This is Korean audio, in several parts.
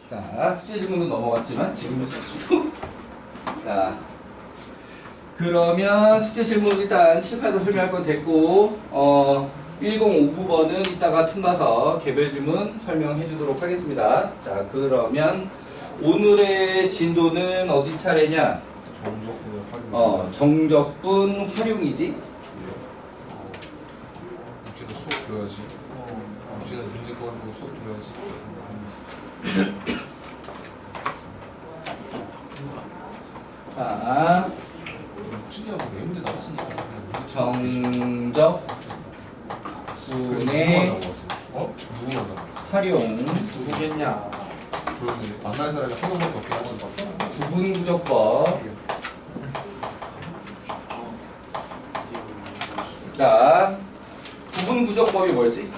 자, 숙제 질문은 넘어갔지만 지금부터 자, 그러면 숙제 질문 일단 칠판에서 설명할 건 됐고 1059번은 이따가 틈봐서 개별 질문 설명해 주도록 하겠습니다. 자, 그러면 오늘의 진도는 어디 차례냐? 정적분 활용이지? 문제도 수업 들어야지. 문제에서 문제 꺼내고 수업 들어야지. 자, 찌리하고 내 문제 나왔으니까 정적분의 누구만 나왔어? 활용 누구겠냐? 그러면 만날 사람이 한 명밖에 없긴 하지. 구분구조법. 자, 구분구조법이 뭐였지?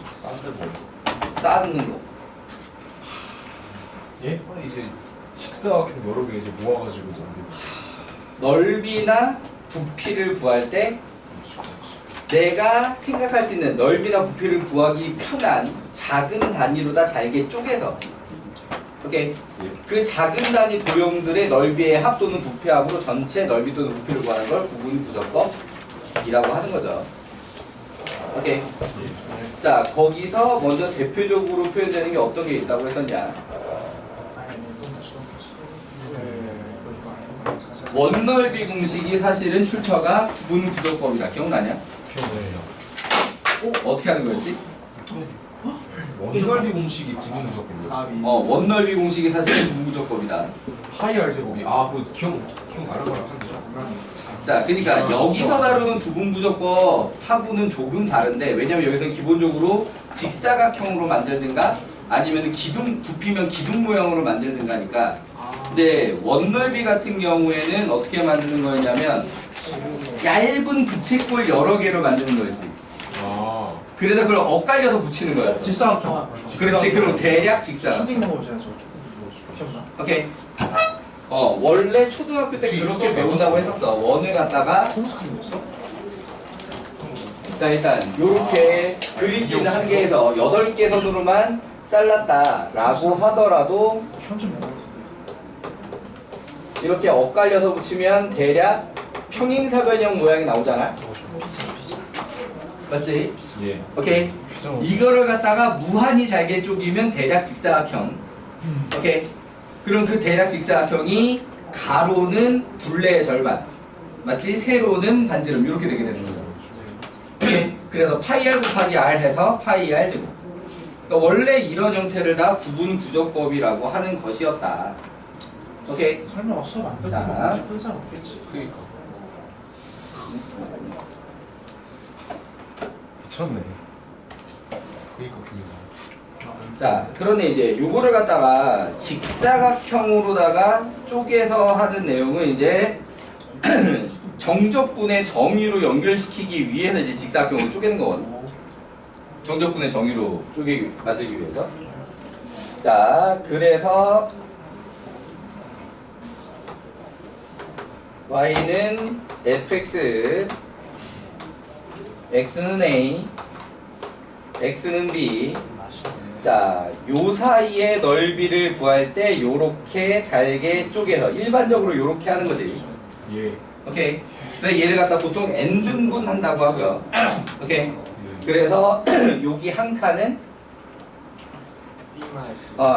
쌓는 거. 예? 이제 식사각형 여러 개 이제 모아가지고 넓이나 부피를 구할 때 내가 생각할 수 있는 넓이나 부피를 구하기 편한 작은 단위로 다 잘게 쪼개서 오케이. 그 작은 단위 도형들의 넓이의 합 또는 부피합으로 전체 넓이 또는 부피를 구하는 걸 구분구조법이라고 하는 거죠. 오케이. 자, 거기서 먼저 대표적으로 표현되는 게 어떤 게 있다고 했었냐? 원넓이 공식이 사실은 출처가 구분구조법이다. 기억나냐? 기억나요. 어떻게 하는 거였지? 원넓이 공식이 구분구조법이었어. 원넓이 공식이 사실은 구분구조법이다. 하이 R 제곱이 그 기억나는 거랑 한데. 자, 그러니까 여기서 다루는 구분구조법하고는 조금 다른데, 왜냐면 여기서는 기본적으로 직사각형으로 만들든가 아니면 부피면 기둥 모양으로 만들든가 하니까. 근데 원넓이 같은 경우에는 어떻게 만드는 거였냐면 얇은 부채꼴 여러 개로 만드는 거였지. 그래서 그걸 엇갈려서 붙이는 거였어. 직사각형. 그렇지. 그럼 대략 직사각형. 초딩 나오잖아, 저. 기억나? 오케이. 원래 초등학교 때 그렇게 배운다고 했었어. 원을 갖다가 홈스크린이었어? 자, 일단 요렇게 그릴 수 있는 한계에서 8개 선으로만 잘랐다라고 하더라도 현준 뭐 이렇게 엇갈려서 붙이면 대략 평행사변형 모양이 나오잖아. 맞지? 예. 오케이. 이거를 갖다가 무한히 잘게 쪼개면 대략 직사각형. 오케이. 그럼 그 대략 직사각형이 가로는 둘레의 절반, 맞지? 세로는 반지름 이렇게 되게 되는 거죠. 오케이. 그래서 파이 r 곱하기 r 해서 파이 r 제곱. 그러니까 원래 이런 형태를 다 구분구조법이라고 하는 것이었다. 오케이. 설마 수업 안 듣고 자. 문제 푼 사람 없겠지. 그니까. 미쳤네. 그니까 그게 자, 그러네. 이제 요거를 갖다가 직사각형으로다가 쪼개서 하는 내용은 이제 정적분의 정의로 연결시키기 위해서 이제 직사각형으로 쪼개는 거거든. 정적분의 정의로 만들기 위해서. 자, 그래서 y는 fx, x는 a, x는 b. 자, 요 사이의 넓이를 구할 때 요렇게 잘게 쪼개서 일반적으로 요렇게 하는 거지. 예. 오케이. 근데 얘를 갖다 보통 n등분 한다고 하고요. 오케이. 그래서 여기 한 칸은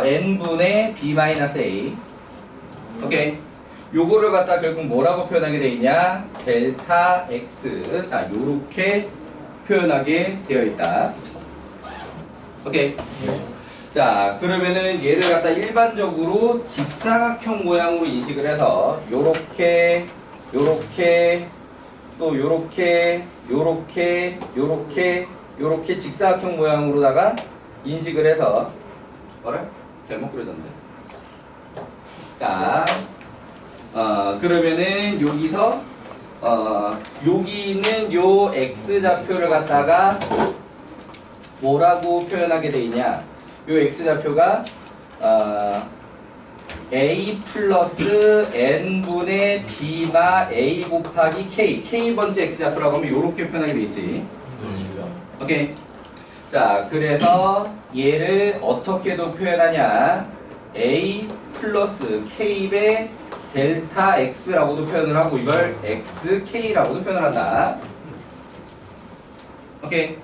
n분의 b-a. 오케이. 요거를 갖다 결국 뭐라고 표현하게 돼 있냐? 델타 x. 자, 요렇게 표현하게 되어 있다. 오케이. 자, 그러면은 얘를 갖다 일반적으로 직사각형 모양으로 인식을 해서 요렇게 또 요렇게 직사각형 모양으로다가 인식을 해서 뭐래? 잘못 그려졌네. 자, 그러면은 여기서 여기 있는 요 x좌표를 갖다가 뭐라고 표현하게 돼 있냐? 요 x좌표가 a 플러스 n분의 b마 a 곱하기 k번째 x좌표라고 하면 요렇게 표현하게 돼 있지. 오케이. 자, 그래서 얘를 어떻게도 표현하냐? a 플러스 k배 델타 x라고도 표현을 하고 이걸 xk라고도 표현을 한다. 오케이.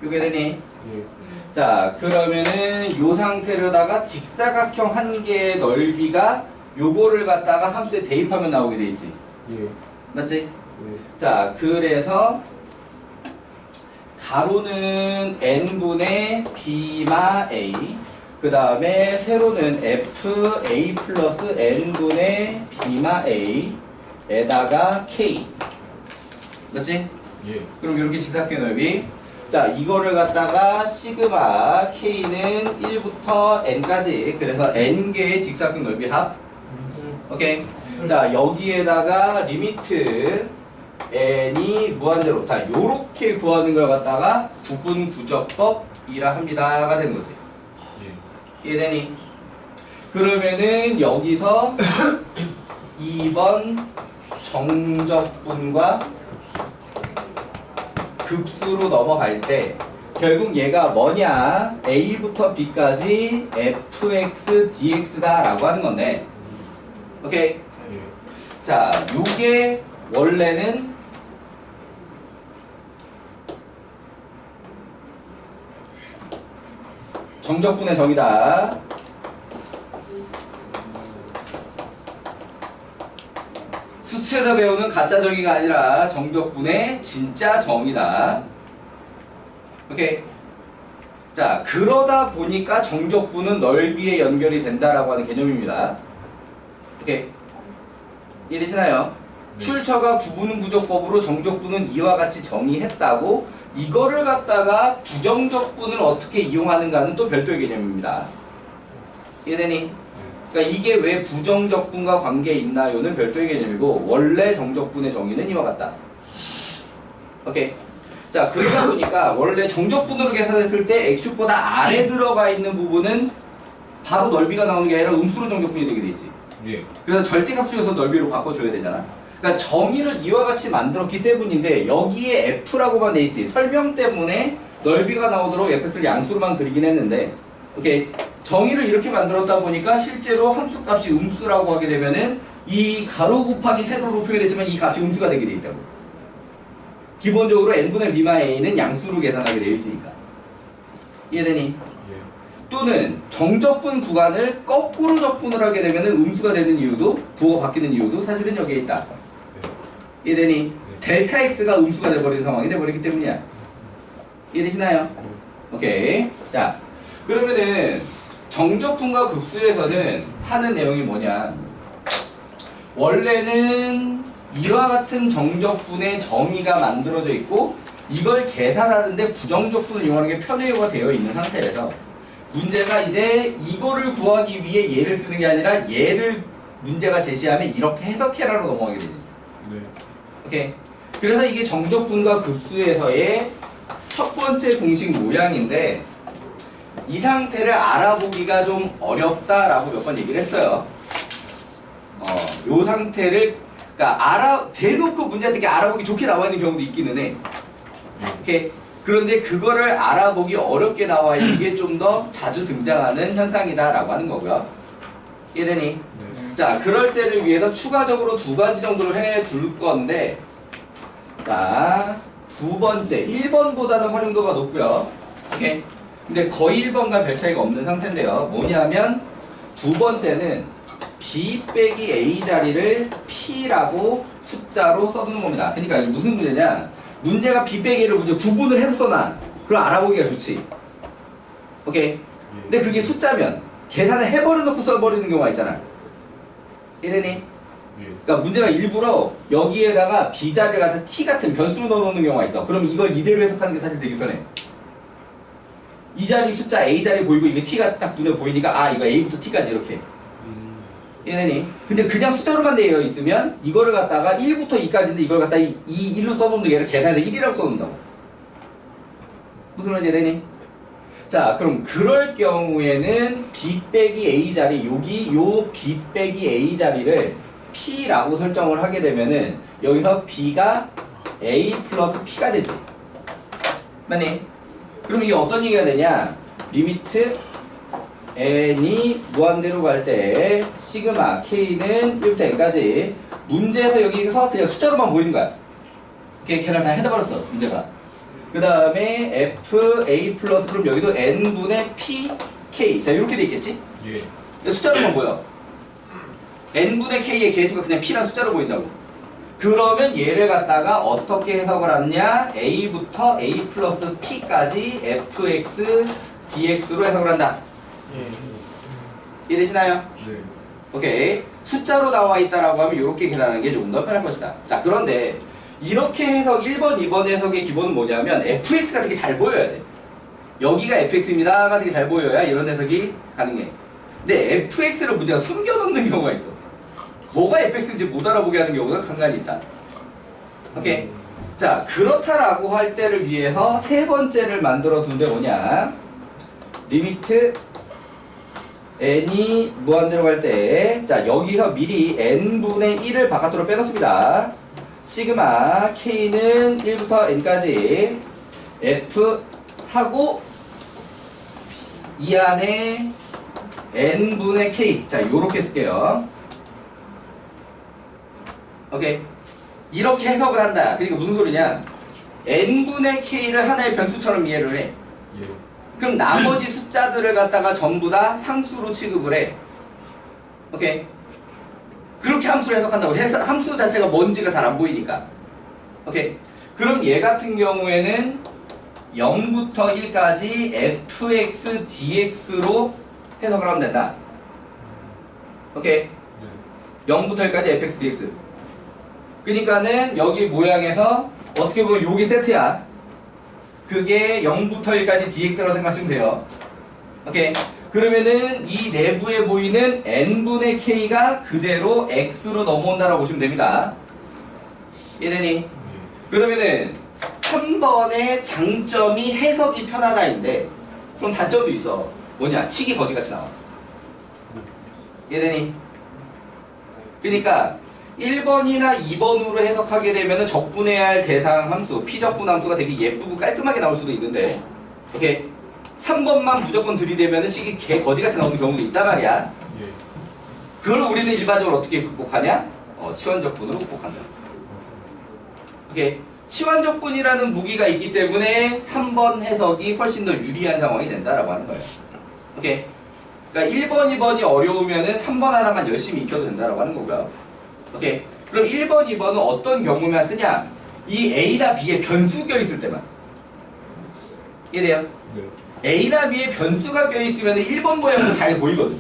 이게 되니? 예. 자, 그러면은 요 상태로다가 직사각형 한 개의 넓이가 요거를 갖다가 함수에 대입하면 나오게 돼 있지. 예. 맞지? 예. 자, 그래서 가로는 n분의 b마 a, 그 다음에 세로는 fa 플러스 n분의 b마 a 에다가 k. 맞지? 예. 그럼 이렇게 직사각형 넓이. 자, 이거를 갖다가 시그마 k는 1부터 n까지, 그래서 n개의 직사각형 넓이 합. 오케이. 자, 여기에다가 리미트 n이 무한대로, 자, 요렇게 구하는 걸 갖다가 구분구조법이라 합니다가 되는 거지. 예. 이해되니? 그러면은 여기서 2번 정적분과 급수로 넘어갈 때 결국 얘가 뭐냐? a부터 b까지 fx dx다 라고 하는 건데, 오케이. 예. 자, 요게 원래는 정적분의 정이다. 수치에서 배우는 가짜 정의가 아니라 정적분의 진짜 정이다. 오케이. 자, 그러다 보니까 정적분은 넓이에 연결이 된다라고 하는 개념입니다. 오케이. 이해되시나요? 네. 출처가 구분구조법으로 정적분은 이와 같이 정의했다고 이거를 갖다가 부정적분을 어떻게 이용하는가는 또 별도의 개념입니다. 이해되니? 그러니까 이게 왜 부정적분과 관계 있나요는 별도의 개념이고 원래 정적분의 정의는 이와 같다. 오케이. 자, 그러다 보니까 원래 정적분으로 계산했을 때 x축보다 아래 들어가 있는 부분은 바로 넓이가 나오는 게 아니라 음수로 정적분이 되게 돼 있지. 예. 그래서 절대값수여서 넓이로 바꿔줘야 되잖아. 그러니까 정의를 이와 같이 만들었기 때문인데 여기에 f라고만 돼 있지. 설명 때문에 넓이가 나오도록 fx를 양수로만 그리긴 했는데, 오케이. 정의를 이렇게 만들었다 보니까 실제로 함수값이 음수라고 하게 되면은 이 가로 곱하기 세로로 표현했지만 이 값이 음수가 되게 돼 있다고. 기본적으로 n분의 b마 a는 양수로 계산하게 되어 있으니까. 이해되니? 예. 또는 정적분 구간을 거꾸로 적분을 하게 되면은 음수가 되는 이유도, 부호가 바뀌는 이유도 사실은 여기에 있다. 이해되니? 델타 x가 음수가 돼버리는 상황이 돼버리기 때문이야. 이해되시나요? 오케이. 자, 그러면은 정적분과 급수에서는 하는 내용이 뭐냐? 원래는 이와 같은 정적분의 정의가 만들어져 있고 이걸 계산하는데 부정적분을 이용하는 게 편의어가 되어 있는 상태에서 문제가 이제 이거를 구하기 위해 얘를 쓰는 게 아니라 얘를 문제가 제시하면 이렇게 해석해라로 넘어가게 되지. 네. 오케이. 그래서 이게 정적분과 급수에서의 첫 번째 공식 모양인데 이 상태를 알아보기가 좀 어렵다라고 몇 번 얘기를 했어요. 요 상태를 그러니까 대놓고 문제 되게 알아보기 좋게 나와 있는 경우도 있기는 해. 오케이. 그런데 그거를 알아보기 어렵게 나와 있는 게 좀 더 자주 등장하는 현상이다라고 하는 거고요. 이해되니? 네. 자, 그럴 때를 위해서 추가적으로 두 가지 정도를 해 둘 건데, 자, 두 번째, 1번보다는 활용도가 높고요. 오케이. 근데 거의 1번과 별 차이가 없는 상태인데요. 뭐냐면, 두 번째는 B 빼기 A 자리를 P라고 숫자로 써두는 겁니다. 그러니까 이게 무슨 문제냐? 문제가 B 빼기 A를 문제 구분을 해서 써놔. 그럼 알아보기가 좋지. 오케이. 근데 그게 숫자면 계산을 해버려놓고 써버리는 경우가 있잖아. 이래니? 예. 그러니까 문제가 일부러 여기에다가 B 자리를 갖다 T 같은 변수로 넣어놓는 경우가 있어. 그럼 이걸 이대로 해석하는 게 사실 되게 편해. 이 자리 숫자 A 자리 보이고 이게 T가 딱 눈에 보이니까 아 이거 A부터 T까지 이렇게. 이해되니? 근데 그냥 숫자로만 되어 있으면 이거를 갖다가 1부터 2까지인데 이걸 갖다가 1로 써놓는 게 아니라 계산해서 1이라고 써놓는다고. 무슨 말인지 이해되니? 자, 그럼 그럴 경우에는 B 빼기 A 자리, 여기 요 B 빼기 A 자리를 P라고 설정을 하게 되면은 여기서 B가 A 플러스 P가 되지. 맞니? 그럼 이게 어떤 얘기가 되냐? 리미트 n이 무한대로 갈 때 시그마 k는 1부터 n까지 문제에서 여기서 그냥 숫자로만 보이는 거야. 걔 걔를 다 해다버렸어 문제가. 그 다음에 fa 플러스 그럼 여기도 n분의 pk 자 이렇게 돼 있겠지? 예. 숫자로만 보여. n분의 k의 개수가 그냥 p란 숫자로 보인다고. 그러면 얘를 갖다가 어떻게 해석을 하느냐? a부터 a 플러스 p까지 fx dx로 해석을 한다. 이해되시나요? 네. 오케이. 숫자로 나와 있다라고 하면 이렇게 계산하는 게 조금 더 편할 것이다. 자, 그런데 이렇게 해석 1번, 2번 해석의 기본은 뭐냐면 fx가 되게 잘 보여야 돼. 여기가 fx입니다가 되게 잘 보여야 이런 해석이 가능해. 근데 fx를 문제가 숨겨놓는 경우가 있어. 뭐가 fx인지 못 알아보게 하는 경우가 간간히 있다. 오케이. 자, 그렇다라고 할 때를 위해서 세 번째를 만들어 둔 데 뭐냐? 리미트 n이 무한대로 갈 때, 자, 여기서 미리 n분의 1을 바깥으로 빼놓습니다. 시그마 k는 1부터 n까지 f 하고 이 안에 n분의 k. 자, 요렇게 쓸게요. 오케이. 이렇게 해석을 한다. 그러니까 무슨 소리냐? n분의 k를 하나의 변수처럼 이해를 해. 예. 그럼 나머지 숫자들을 갖다가 전부 다 상수로 취급을 해. 오케이. 그렇게 함수를 해석한다고. 함수 자체가 뭔지가 잘 안 보이니까. 오케이. 그럼 얘 같은 경우에는 0부터 1까지 fx dx로 해석을 하면 된다. 오케이. 0부터 1까지 fx dx. 그러니까는 여기 모양에서 어떻게 보면 요게 세트야. 그게 0부터 1까지 dx라고 생각하시면 돼요. 오케이. 그러면은 이 내부에 보이는 n분의 k가 그대로 x로 넘어온다라고 보시면 됩니다. 이해되니? 그러면은 3번의 장점이 해석이 편하다인데 그럼 단점도 있어. 뭐냐? 식이 거지같이 나와. 이해되니? 그러니까 1번이나 2번으로 해석하게 되면 적분해야 할 대상 함수, 피적분 함수가 되게 예쁘고 깔끔하게 나올 수도 있는데, 오케이. 3번만 무조건 들이대면 식이 개 거지같이 나오는 경우도 있단 말이야. 예. 그걸 우리는 일반적으로 어떻게 극복하냐? 치환적분으로 극복한다. 오케이. 치환적분이라는 무기가 있기 때문에 3번 해석이 훨씬 더 유리한 상황이 된다라고 하는 거예요. 오케이. 그러니까 1번, 2번이 어려우면은 3번 하나만 열심히 익혀도 된다라고 하는 거고요. 오케이. 그럼 1번, 2번은 어떤 경우만 쓰냐? 이 A나 B에 변수 껴있을 때만. 이해돼요? 네. A나 B에 변수가 껴있으면 1번 모양도 잘 보이거든.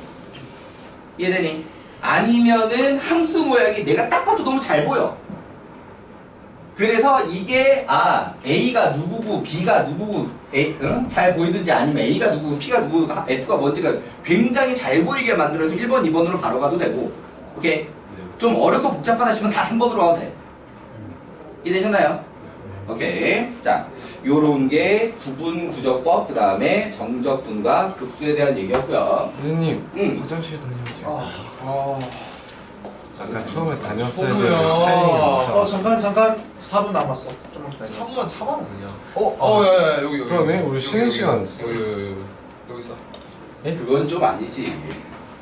이해되니? 아니면은 함수 모양이 내가 딱 봐도 너무 잘 보여. 그래서 이게 A가 누구고 B가 누구고 잘 보이든지 아니면 A가 누구고 P가 누구고 F가 뭔지가 굉장히 잘 보이게 만들어서 1번, 2번으로 바로 가도 되고. 오케이? 좀 어렵고 복잡하다 싶으면 다 3번으로 가도 돼. 이해되셨나요? 오케이. 자, 요런 게 구분 구조법, 그 다음에 정적분과 급수에 대한 얘기였고요. 선생님 화장실 다녀오세요. 아까 처음에 다녔어야 되는데 초보야. 타이밍이 없어. 잠깐 4분 남았어. 좀만 기다려. 3번 참아라 그냥. 야야 여기 그러네, 우리 쉬는 시간 여기 있어. 그건 좀 아니지.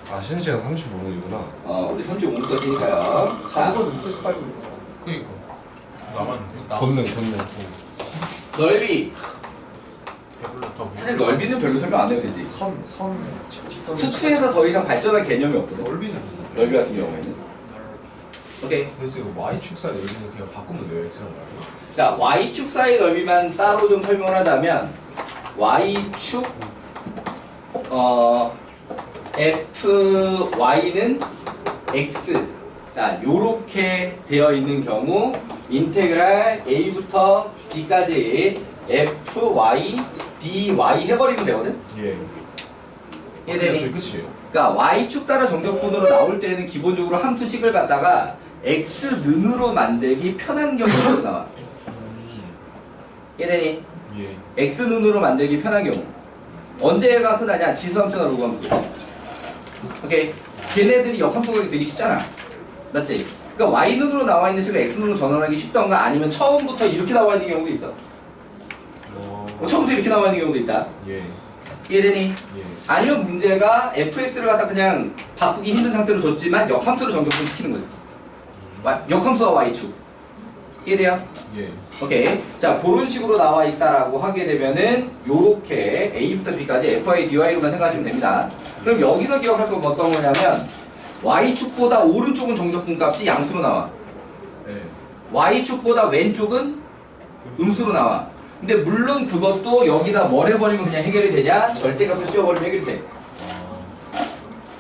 아 쉬는 시간 35분이구나. 우리 35분부터 뛰니까요. 자, 자고도 묶어서 빨고 있고. 그니까. 나만. 걷는. 넓이. 사실 넓이는 별로 설명 안 해도 되지. 직선. 수축에서 더 이상 발전할 개념이 없거든. 넓이는 넓이 같은 경우에는. 오케이. 그래서 이거 Y축 사이 넓이는 그냥 바꾸면 돼요, X랑 Y로? 자, Y축 사이 넓이만 따로 좀 설명을 하자면 Y축 FY는 X. 자, 요렇게 되어 있는 경우 인테그랄 A부터 C까지 FY dy 해버리면 되거든? 예. 이해되니? 저희 끝이에요. 그러니까 Y축 따라 정적분으로 나올 때는 기본적으로 함수식을 갖다가 X는으로 만들기 편한 경우로 나와. 이해되니? 예. X는으로 만들기 편한 경우. 언제가 흔하냐? 지수함수나 로그함수. 오케이. 걔네들이 역함수 구하기 되게 쉽잖아. 맞지? 그러니까 Y눈으로 나와 있는 식을 X눈으로 전환하기 쉽던가 아니면 처음부터 이렇게 나와 있는 경우도 있어. 처음부터 이렇게 나와 있는 경우도 있다. 예. 이해되니? 예. 아니면 문제가 fx를 갖다 그냥 바꾸기 힘든 상태로 줬지만 역함수로 정적분 시키는 거지. 역함수와 y축. 이해돼요? 예. 오케이. 자, 그런 식으로 나와 있다라고 하게 되면은 요렇게 a부터 b까지 fy, dy로만 생각하시면 됩니다. 그럼 여기서 기억할 건 어떤 거냐면 y축보다 오른쪽은 정적분 값이 양수로 나와. 예. y축보다 왼쪽은 음수로 나와. 근데 물론 그것도 여기다 뭘 해버리면 그냥 해결이 되냐? 절대값을 씌워버리면 해결이 돼.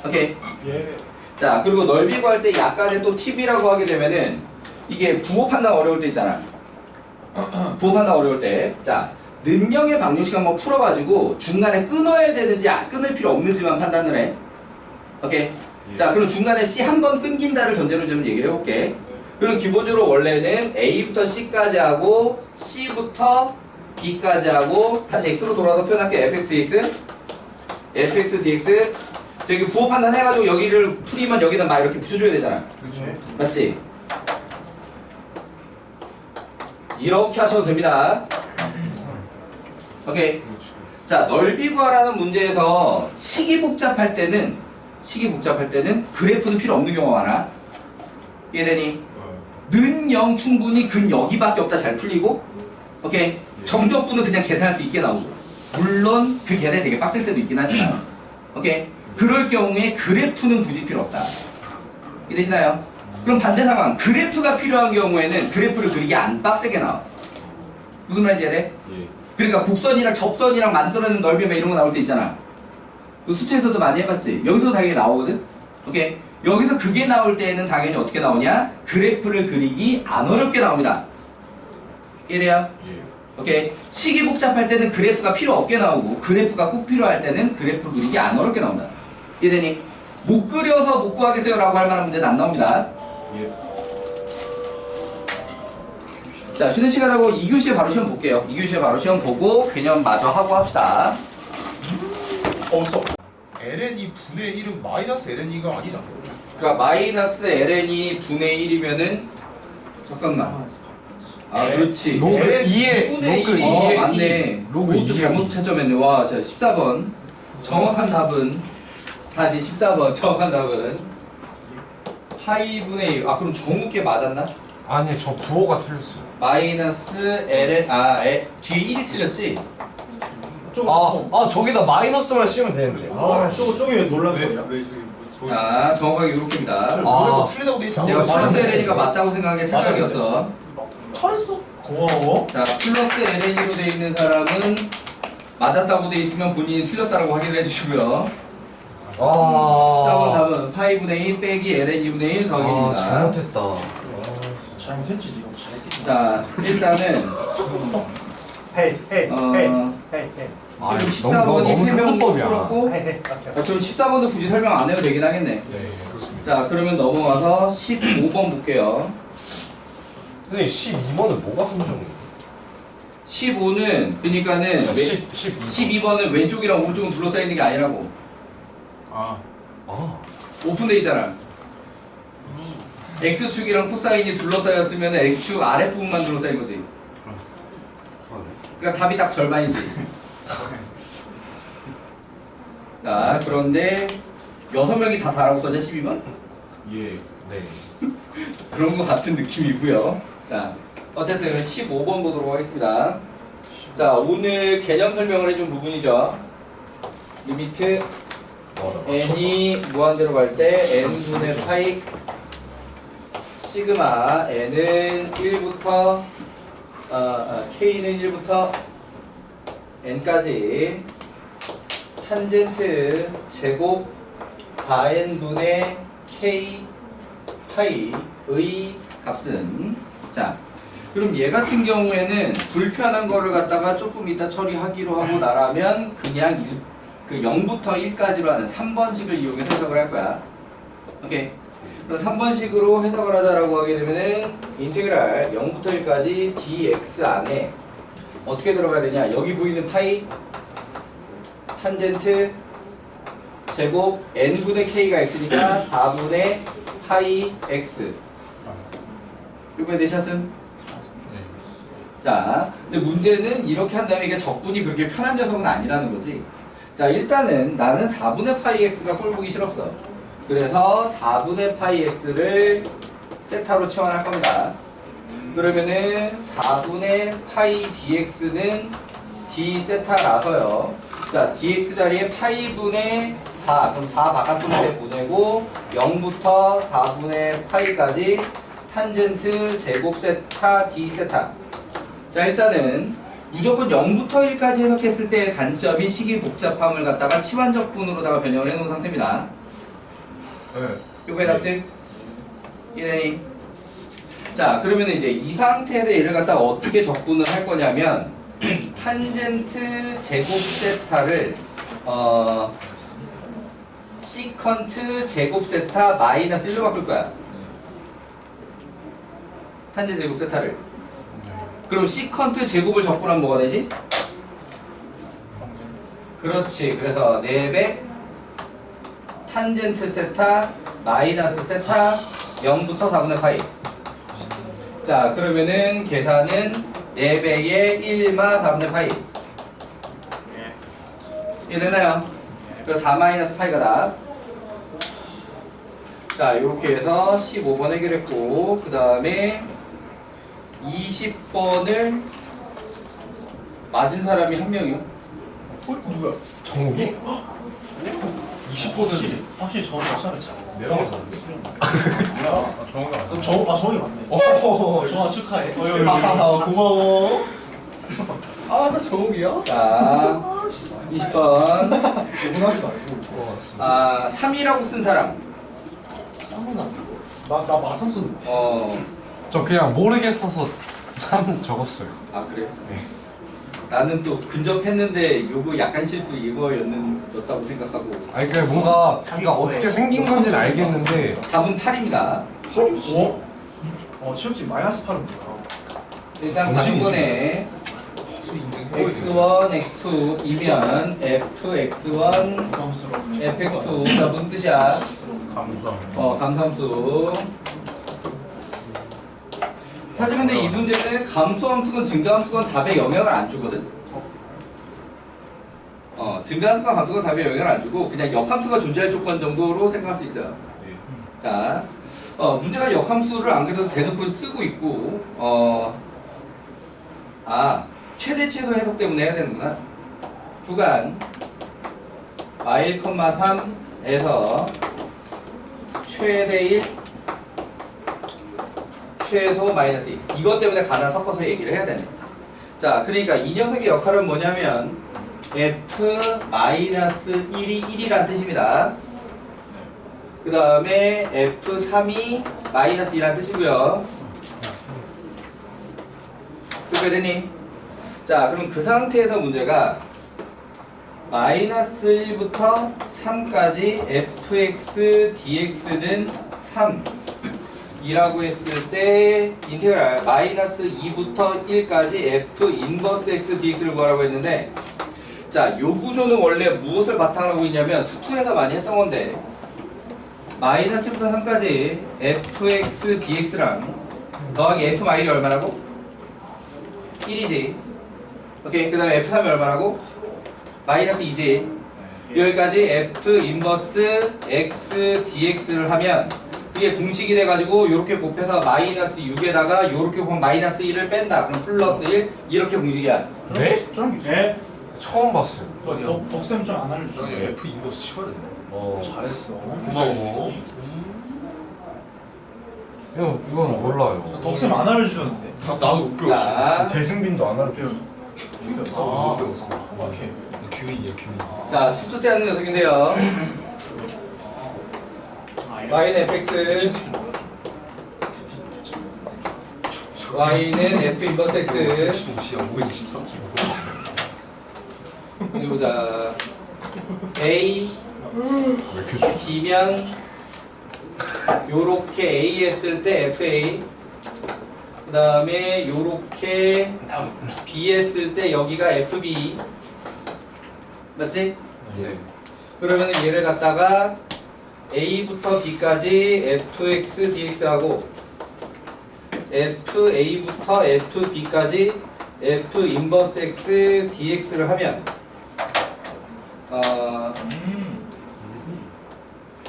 오케이. 예. 자, 그리고 넓이 구할 때 약간의 또 팁이라고 하게 되면은 이게 부호 판단 어려울 때 있잖아. 부호 판단 어려울 때. 자, 능력의 방정식 한번 풀어가지고 중간에 끊어야 되는지 끊을 필요 없는지만 판단을 해. 오케이. 자, 그럼 중간에 C 한 번 끊긴다를 전제로 좀 얘기를 해볼게. 그럼 기본적으로 원래는 A부터 C까지 하고 C부터 B까지 하고 다시 X로 돌아서 표현할게. fx, dx fx, dx 저기 부호 판단해가지고 여기를 풀이면 여기다 막 이렇게 붙여줘야 되잖아. 그렇지. 맞지? 이렇게 하셔도 됩니다. 오케이. 자, 넓이 구하라는 문제에서 식이 복잡할 때는 그래프는 필요 없는 경우가 많아. 이해되니? 는 0 충분히 근 여기밖에 없다 잘 풀리고, 오케이. 정적분은 그냥 계산할 수 있게 나오고, 물론 그 계산이 되게 빡셀 때도 있긴 하지만, 오케이. 그럴 경우에 그래프는 굳이 필요 없다. 이해되시나요? 그럼 반대 상황, 그래프가 필요한 경우에는 그래프를 그리기 안 빡세게 나와. 무슨 말인지 이해돼? 예. 그러니까 곡선이랑 접선이랑 만들어내는 넓이 막 이런 거 나올 때 있잖아. 그 수치에서도 많이 해봤지? 여기서 당연히 나오거든? 오케이? 여기서 그게 나올 때에는 당연히 어떻게 나오냐? 그래프를 그리기 안 어렵게 나옵니다. 이해돼요? 예. 오케이? 식이 복잡할 때는 그래프가 필요 없게 나오고 그래프가 꼭 필요할 때는 그래프 그리기 안 어렵게 나온다. 이해되니? 못 그려서 못 구하겠어요 라고 할 만한 문제는 안 나옵니다. 예. 자, 쉬는 시간하고 2교시에 바로 시험 볼게요. 2교시에 바로 시험 보고 개념 마저 하고 합시다. 없어. ln이 분의 1은 마이너스 ln이가 아니잖아. 그러니까 마이너스 ln이 분의 1이면은 잠깐만. 아, 그렇지. 로그 LN 2에 분의 로그 2. 2에 맞네. 로그 그것도 2에 잘못 채점했네. 와, 자, 14번. 정확한 답은 다시 14번. 정확한 답은 파이분의 1. 아, 그럼 정욱게 맞았나? 아니 저 부호가 틀렸어요. 마이너스 ln 뒤에 1이 틀렸지? 저기다 마이너스만 씌우면 되는데. 저기 왜 놀란 거야? 왜 저기 뭐 자, 정확하게 이렇게입니다. 노래도 틀리다고 돼 있지 않아? 내가 플러스 ln이가 맞다고 생각한 게 착각이었어. 잘했어. 고마워. 자, 플러스 ln으로 돼 있는 사람은 맞았다고 돼 있으면 본인이 틀렸다고 확인을 해주시고요. 14번 답은 파이분의 1 빼기 ln 2분의 1 더하기입니다. 잘못했다. 잘못했지. 이거 잘했겠지. 자, 일단은 헤이 헤이 어, 헤이 헤이 헤이. 아, 그럼 너무 14번이 3명 상습법이야. 풀었고 헤이 헤이. 그럼 14번도 굳이 설명 안 해도 되긴 하겠네. 네, 그렇습니다. 자, 그러면 넘어가서 15번 볼게요. 선생님 12번은 뭐가 함정이에요? 15는 그러니까는 12번은 왼쪽이랑 오른쪽은 둘러싸여 있는 게 아니라고. 아. 오픈돼 있잖아. X축이랑 코사인이 둘러싸였으면 X축 아랫부분만 둘러싸인 거지. 그러니까 답이 딱 절반이지. 자, 그런데 6명이 다 다라고 써냐 12번? 예. 네. 그런 것 같은 느낌이고요. 자, 어쨌든 15번 보도록 하겠습니다. 자, 오늘 개념 설명을 해준 부분이죠. 리미트 n이 무한대로 갈 때 n분의 파이 시그마 n은 1부터 k는 1부터 n까지 탄젠트 제곱 4n분의 k 파이의 값은 자, 그럼 얘 같은 경우에는 불편한 거를 갖다가 조금 이따 처리하기로 하고 나라면 그냥 0부터 1까지로 하는 3번식을 이용해서 해석을 할 거야. 오케이. 그럼 3번식으로 해석을 하자라고 하게 되면은 인테그랄 0부터 1까지 dx 안에 어떻게 들어가야 되냐? 여기 보이는 파이 탄젠트 제곱 n분의 k가 있으니까 4분의 파이 x. 이번에 내샷은? 네. 자, 근데 문제는 이렇게 한다면 이게 적분이 그렇게 편한 녀석은 아니라는 거지. 자, 일단은 나는 4분의 파이 x가 꼴 보기 싫었어. 그래서 4분의 파이 x를 세타로 치환할 겁니다. 그러면은 4분의 파이 dx는 d 세타라서요. 자, dx 자리에 파이분의 4, 그럼 4 바깥쪽에 보내고 0부터 4분의 파이까지 탄젠트 제곱 세타 d 세타. 자, 일단은 무조건 0부터 1까지 해석했을 때의 단점이 식이 복잡함을 갖다가 치환적분으로다가 변형을 해놓은 상태입니다. 네. 요거의 답들? 이래니. 자, 그러면 이제 이 상태에서 얘를 갖다가 어떻게 적분을 할 거냐면 탄젠트 제곱 세타를 시컨트 제곱 세타 마이너스 1로 바꿀 거야. 탄젠트 제곱 세타를. 그럼 시컨트 제곱을 적분하면 뭐가 되지? 그렇지. 그래서 4배 탄젠트 세타 마이너스 세타 0부터 4분의 파이. 자, 그러면은 계산은 4배의 1마 4분의 파이. 이해되나요? 그래서 4 마이너스 파이가 답. 자, 요렇게 해서 15번 해결했고, 그 다음에 20번을 맞은 사람이 한 명이요? 누구야? 정욱이? 20번은 확실히 저는 역사를 잘. 내가 맞았는데. 정우가 정이 맞네. 어. 정아 축하해. 고마워. 아나 정욱이야? 자, 20번. 구분하지도 않고. 아, 3이라고 쓴 사람. 나 마상 썼는데. 저 그냥 모르게 써서 3 적었어요. 아, 그래요? 나는 또 근접했는데 요거 약간 실수 이거였다고 생각하고. 아니 그냥 뭔가 그러니까 어떻게 생긴 건지는 알겠는데 답은 8입니다. 시험지 마이너스 8은 뭐야? 일단 정신이지. 단번에 수 인증해야 x1, x2이면 fx1, 부담스럽네. fx2. 자, 무슨 뜻이야? 감사합니다. 감소함수. 사실 근데 이 문제는 감소함수건 증가함수건 답에 영향을 안 주거든. 증가함수건 감소건 답에 영향을 안 주고 그냥 역함수가 존재할 조건 정도로 생각할 수 있어요. 자, 문제가 역함수를 안 그래도 대놓고 쓰고 있고, 최대 최소 해석 때문에 해야 되는구나. 구간 y,3에서 최대 1, 최소 마이너스 2. 이것 때문에 가나 섞어서 얘기를 해야 되네. 자, 그러니까 이 녀석의 역할은 뭐냐면 f-1이 1이란 뜻입니다. 그 다음에 f3이 마이너스 2란 뜻이고요. 그렇게 되니? 자, 그럼 그 상태에서 문제가 마이너스 1부터 3까지 fx dx는 3 이라고 했을 때 인테그랄 마이너스 2부터 1까지 f 인버스 x dx를 구하라고 했는데, 자, 요 구조는 원래 무엇을 바탕으로 하고 있냐면 수투에서 많이 했던 건데 마이너스 1부터 3까지 fx dx랑 더하기 f 마이너스 얼마라고? 1이지. 오케이. 그 다음에 f3이 얼마라고? 마이너스 2지. 여기까지 f 인버스 x dx를 하면 이게 공식이 돼가지고 이렇게 곱해서 마이너스 6에다가 이렇게 보면 마이너스 1을 뺀다. 그럼 플러스 1 이렇게 공식이야. 네? 좀 있어. 처음 봤어요. 덕쌤 좀 안 알려주죠. 나 F 인버스 치워야 된다. 잘했어. 고마워. 이건 몰라요. 덕쌤 안 알려주셨는데. 나도 못 배웠어. 자, 대승빈도 안 알려줘. 죽였어. 못 배웠어. 오케이. 규민이야 규민. 자, 수투 때 하는 녀석인데요. y는 fx, y는 f 인버스 x. 125시야 523점. 어디 보자. a, b면 요렇게 a 했을 때 fa. 그 다음에 요렇게 b 했을 때 여기가 fb. 맞지? 예. 그러면 얘를 갖다가 a부터 b까지 fx dx하고 fa부터 fb까지 f 인버스 x dx를 하면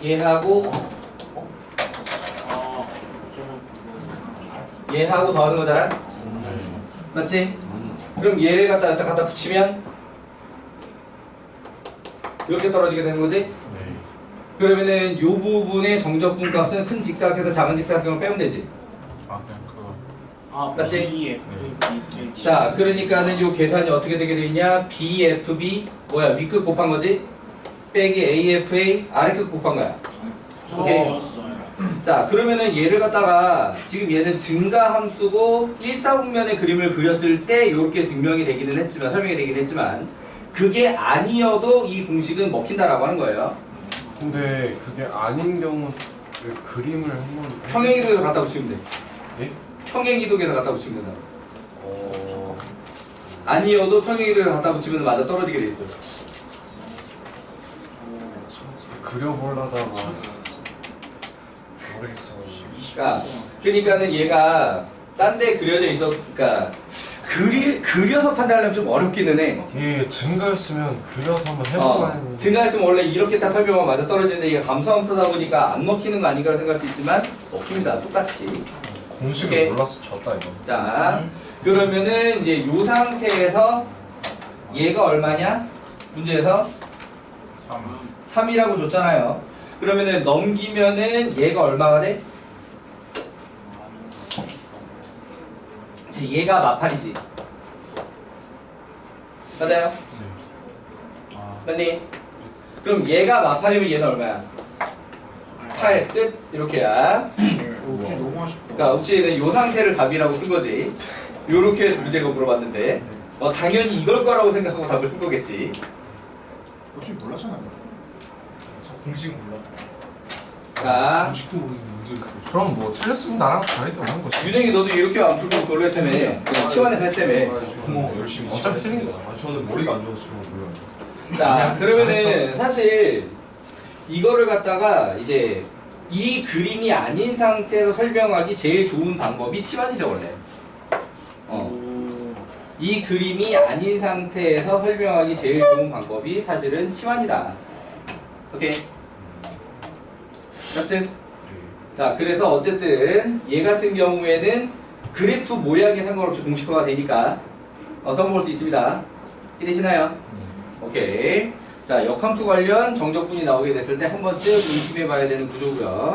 얘하고 얘하고 더하는 거잖아. 맞지? 그럼 얘를 갖다 붙이면 이렇게 떨어지게 되는 거지? 그러면은 요 부분의 정적분 값은 큰 직사각해서 작은 직사각형을 빼면 되지. 아 그냥 그거. 맞지? 자, 그러니까는 요 계산이 어떻게 되게 돼 있냐? BFB 뭐야? 윗끝 곱한 거지? 빼기 AFA 아래끝 곱한 거야. 오케이. 자, 그러면은 얘를 갖다가 지금 얘는 증가 함수고 일사분면의 그림을 그렸을 때 이렇게 증명이 되기는 했지만 설명이 되긴 했지만 그게 아니어도 이 공식은 먹힌다라고 하는 거예요. 근데 그게 아닌 경우 그 그림을 한번 평행이동에서 갖다 붙이면 돼. 예? 평행이동에서 갖다 붙이면 된다. 아니어도 평행이동에서 갖다 붙이면 맞아 떨어지게 돼 있어. 그려보려다가 모르겠어. 그러니까는 얘가 딴 데 그려져 있어. 그러니까 그려서 판단하려면 좀 어렵기는 해. 이게 증가였으면 그려서 한번 해보면 했는데 증가했으면 원래 이렇게 딱 설명하면 맞아 떨어지는데 이게 감소함수다 보니까 안 먹히는 거 아닌가 생각할 수 있지만 먹힙니다. 똑같이. 공식을 오케이. 몰라서 졌다 이거. 자, 그러면은 이제 요 상태에서 얘가 얼마냐? 문제에서 3이라고 줬잖아요. 그러면은 넘기면은 얘가 얼마가 돼? 얘가 마팔이지. 맞아요? 맞니? 그럼 얘가 마팔이면 얘는 얼마야? 8 끝 이렇게야. 옥지 너무 아쉽다. 그러니까 옥지는 요 상태를 답이라고 쓴 거지. 요렇게 문제가 물어봤는데 당연히 이걸 거라고 생각하고 답을 쓴 거겠지. 옥지 몰랐잖아요. 공식은 몰랐어. 자, 공식도 모르는 문제를 그럼 뭐 틀렸으면 나랑 다를 게 없는 거지. 윤영이 너도 이렇게 안 풀고 그걸로 했다며. 그냥 치환해서 했다며. 저는 열심히 어차피 틀린 거야. 저는 머리가 안 좋아서 몰라요. 자, 그러면은 사실 이거를 갖다가 이제 이 그림이 아닌 상태에서 설명하기 제일 좋은 방법이 치환이죠 원래. 이 그림이 아닌 상태에서 설명하기 제일 좋은 방법이 사실은 치환이다. 오케이. 어쨌든 자, 그래서 어쨌든 얘 같은 경우에는 그래프 모양에 상관없이 공식화가 되니까 써먹을 수 있습니다. 이해되시나요? 오케이. 자, 역함수 관련 정적분이 나오게 됐을 때 한 번쯤 의심해 봐야 되는 구조고요.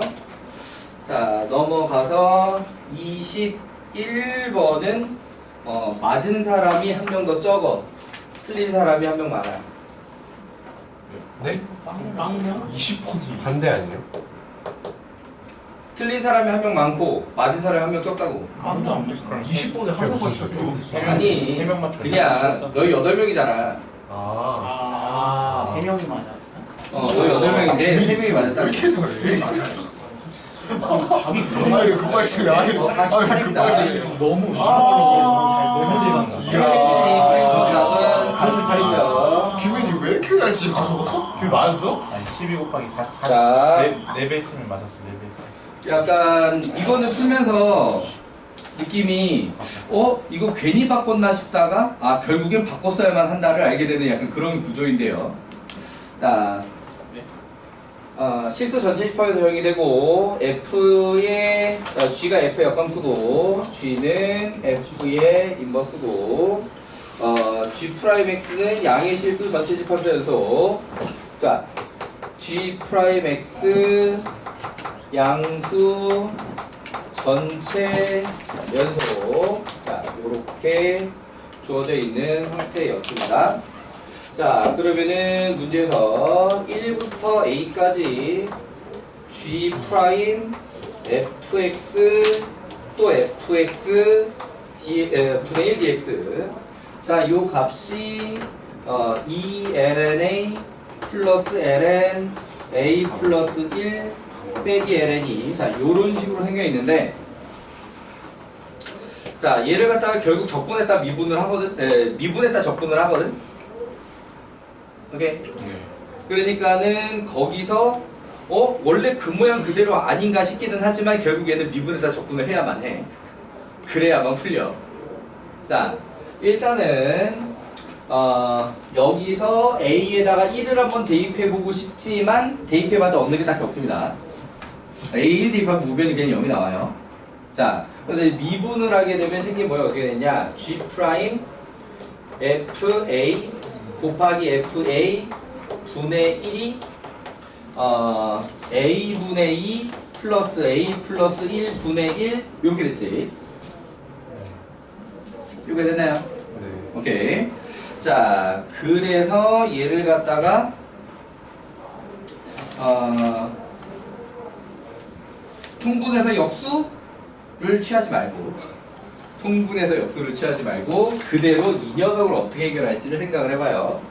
자, 넘어가서 21번은 맞은 사람이 한 명 더 적어. 틀린 사람이 한 명 많아요. 네? 빵이야? 20번이. 반대 아니에요? 틀린 사람이 한 명 많고 맞은 사람이 한 명 적다고. 빵도 안 맞아. 20번에 한 명만 있어요. 아니, 그냥 너희 8명이잖아. 아. 세 명이 맞아. 너희 8명인데 3명이 맞았다. 이렇게 해서 그래. 답이 아 이거 급발진이 아니. 아 급발진이. 너무 너무 잘 간다. 기분이 왜 이렇게 잘 치고? 그게 맞았어? 아니 12 곱하기 4 자, 4배 했으면 맞았어. 4배 했으면. 약간 이거는 풀면서 느낌이 이거 괜히 바꿨나 싶다가 결국엔 바꿨어야만 한다를 알게 되는 약간 그런 구조인데요. 자, 실수 전체 1%에서 적용이 되고 F의 G가 F의 역함수고 G는 F의 인버스고 G 프라임 X는 양의 실수 전체 1% 연속. 자, G 프라임 X 양수 전체 연속. 자, 요렇게 주어져 있는 상태였습니다. 자, 그러면은 문제에서 1부터 A까지 G 프라임 fx 또 fx 분의 1 dx. 자, 요 값이 ELNA 플러스 LN A 플러스 1 빼기 LN이 자, 요런 식으로 생겨 있는데, 자, 얘를 갖다가 결국 적분했다 미분을 하거든, 미분했다 적분을 하거든. 오케이? 그러니까는 거기서 원래 그 모양 그대로 아닌가 싶기는 하지만 결국 얘는 미분에다 적분을 해야만 해. 그래야만 풀려. 자, 일단은 여기서 A에다가 1을 한번 대입해보고 싶지만 대입해봤자 얻는 게 딱히 없습니다. A1 대입하면 무변이 그냥 0이 나와요. 자, 그래서 미분을 하게 되면 생긴 뭐가 어떻게 되냐? G 프라임 FA 곱하기 FA 분의 1이 A분의 2 플러스 A 플러스 1 분의 1 이렇게 됐지. 이렇게 됐나요? 네. 오케이. 자, 그래서 얘를 갖다가 통분해서 역수를 취하지 말고 통분해서 역수를 취하지 말고 그대로 이 녀석을 어떻게 해결할지를 생각을 해봐요.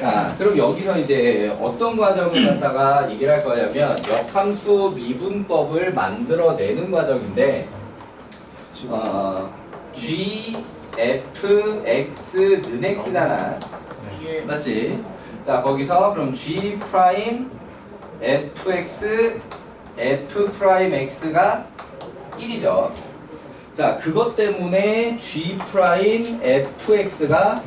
자, 그럼 여기서 이제 어떤 과정을 갖다가 얘기를 할 거냐면 역함수 미분법을 만들어내는 과정인데 G, F, X, 는 X잖아. 이게 맞지? 자, 거기서 그럼 G 프라임 Fx F 프라임 X가 1이죠. 자, 그것 때문에 G 프라임 Fx가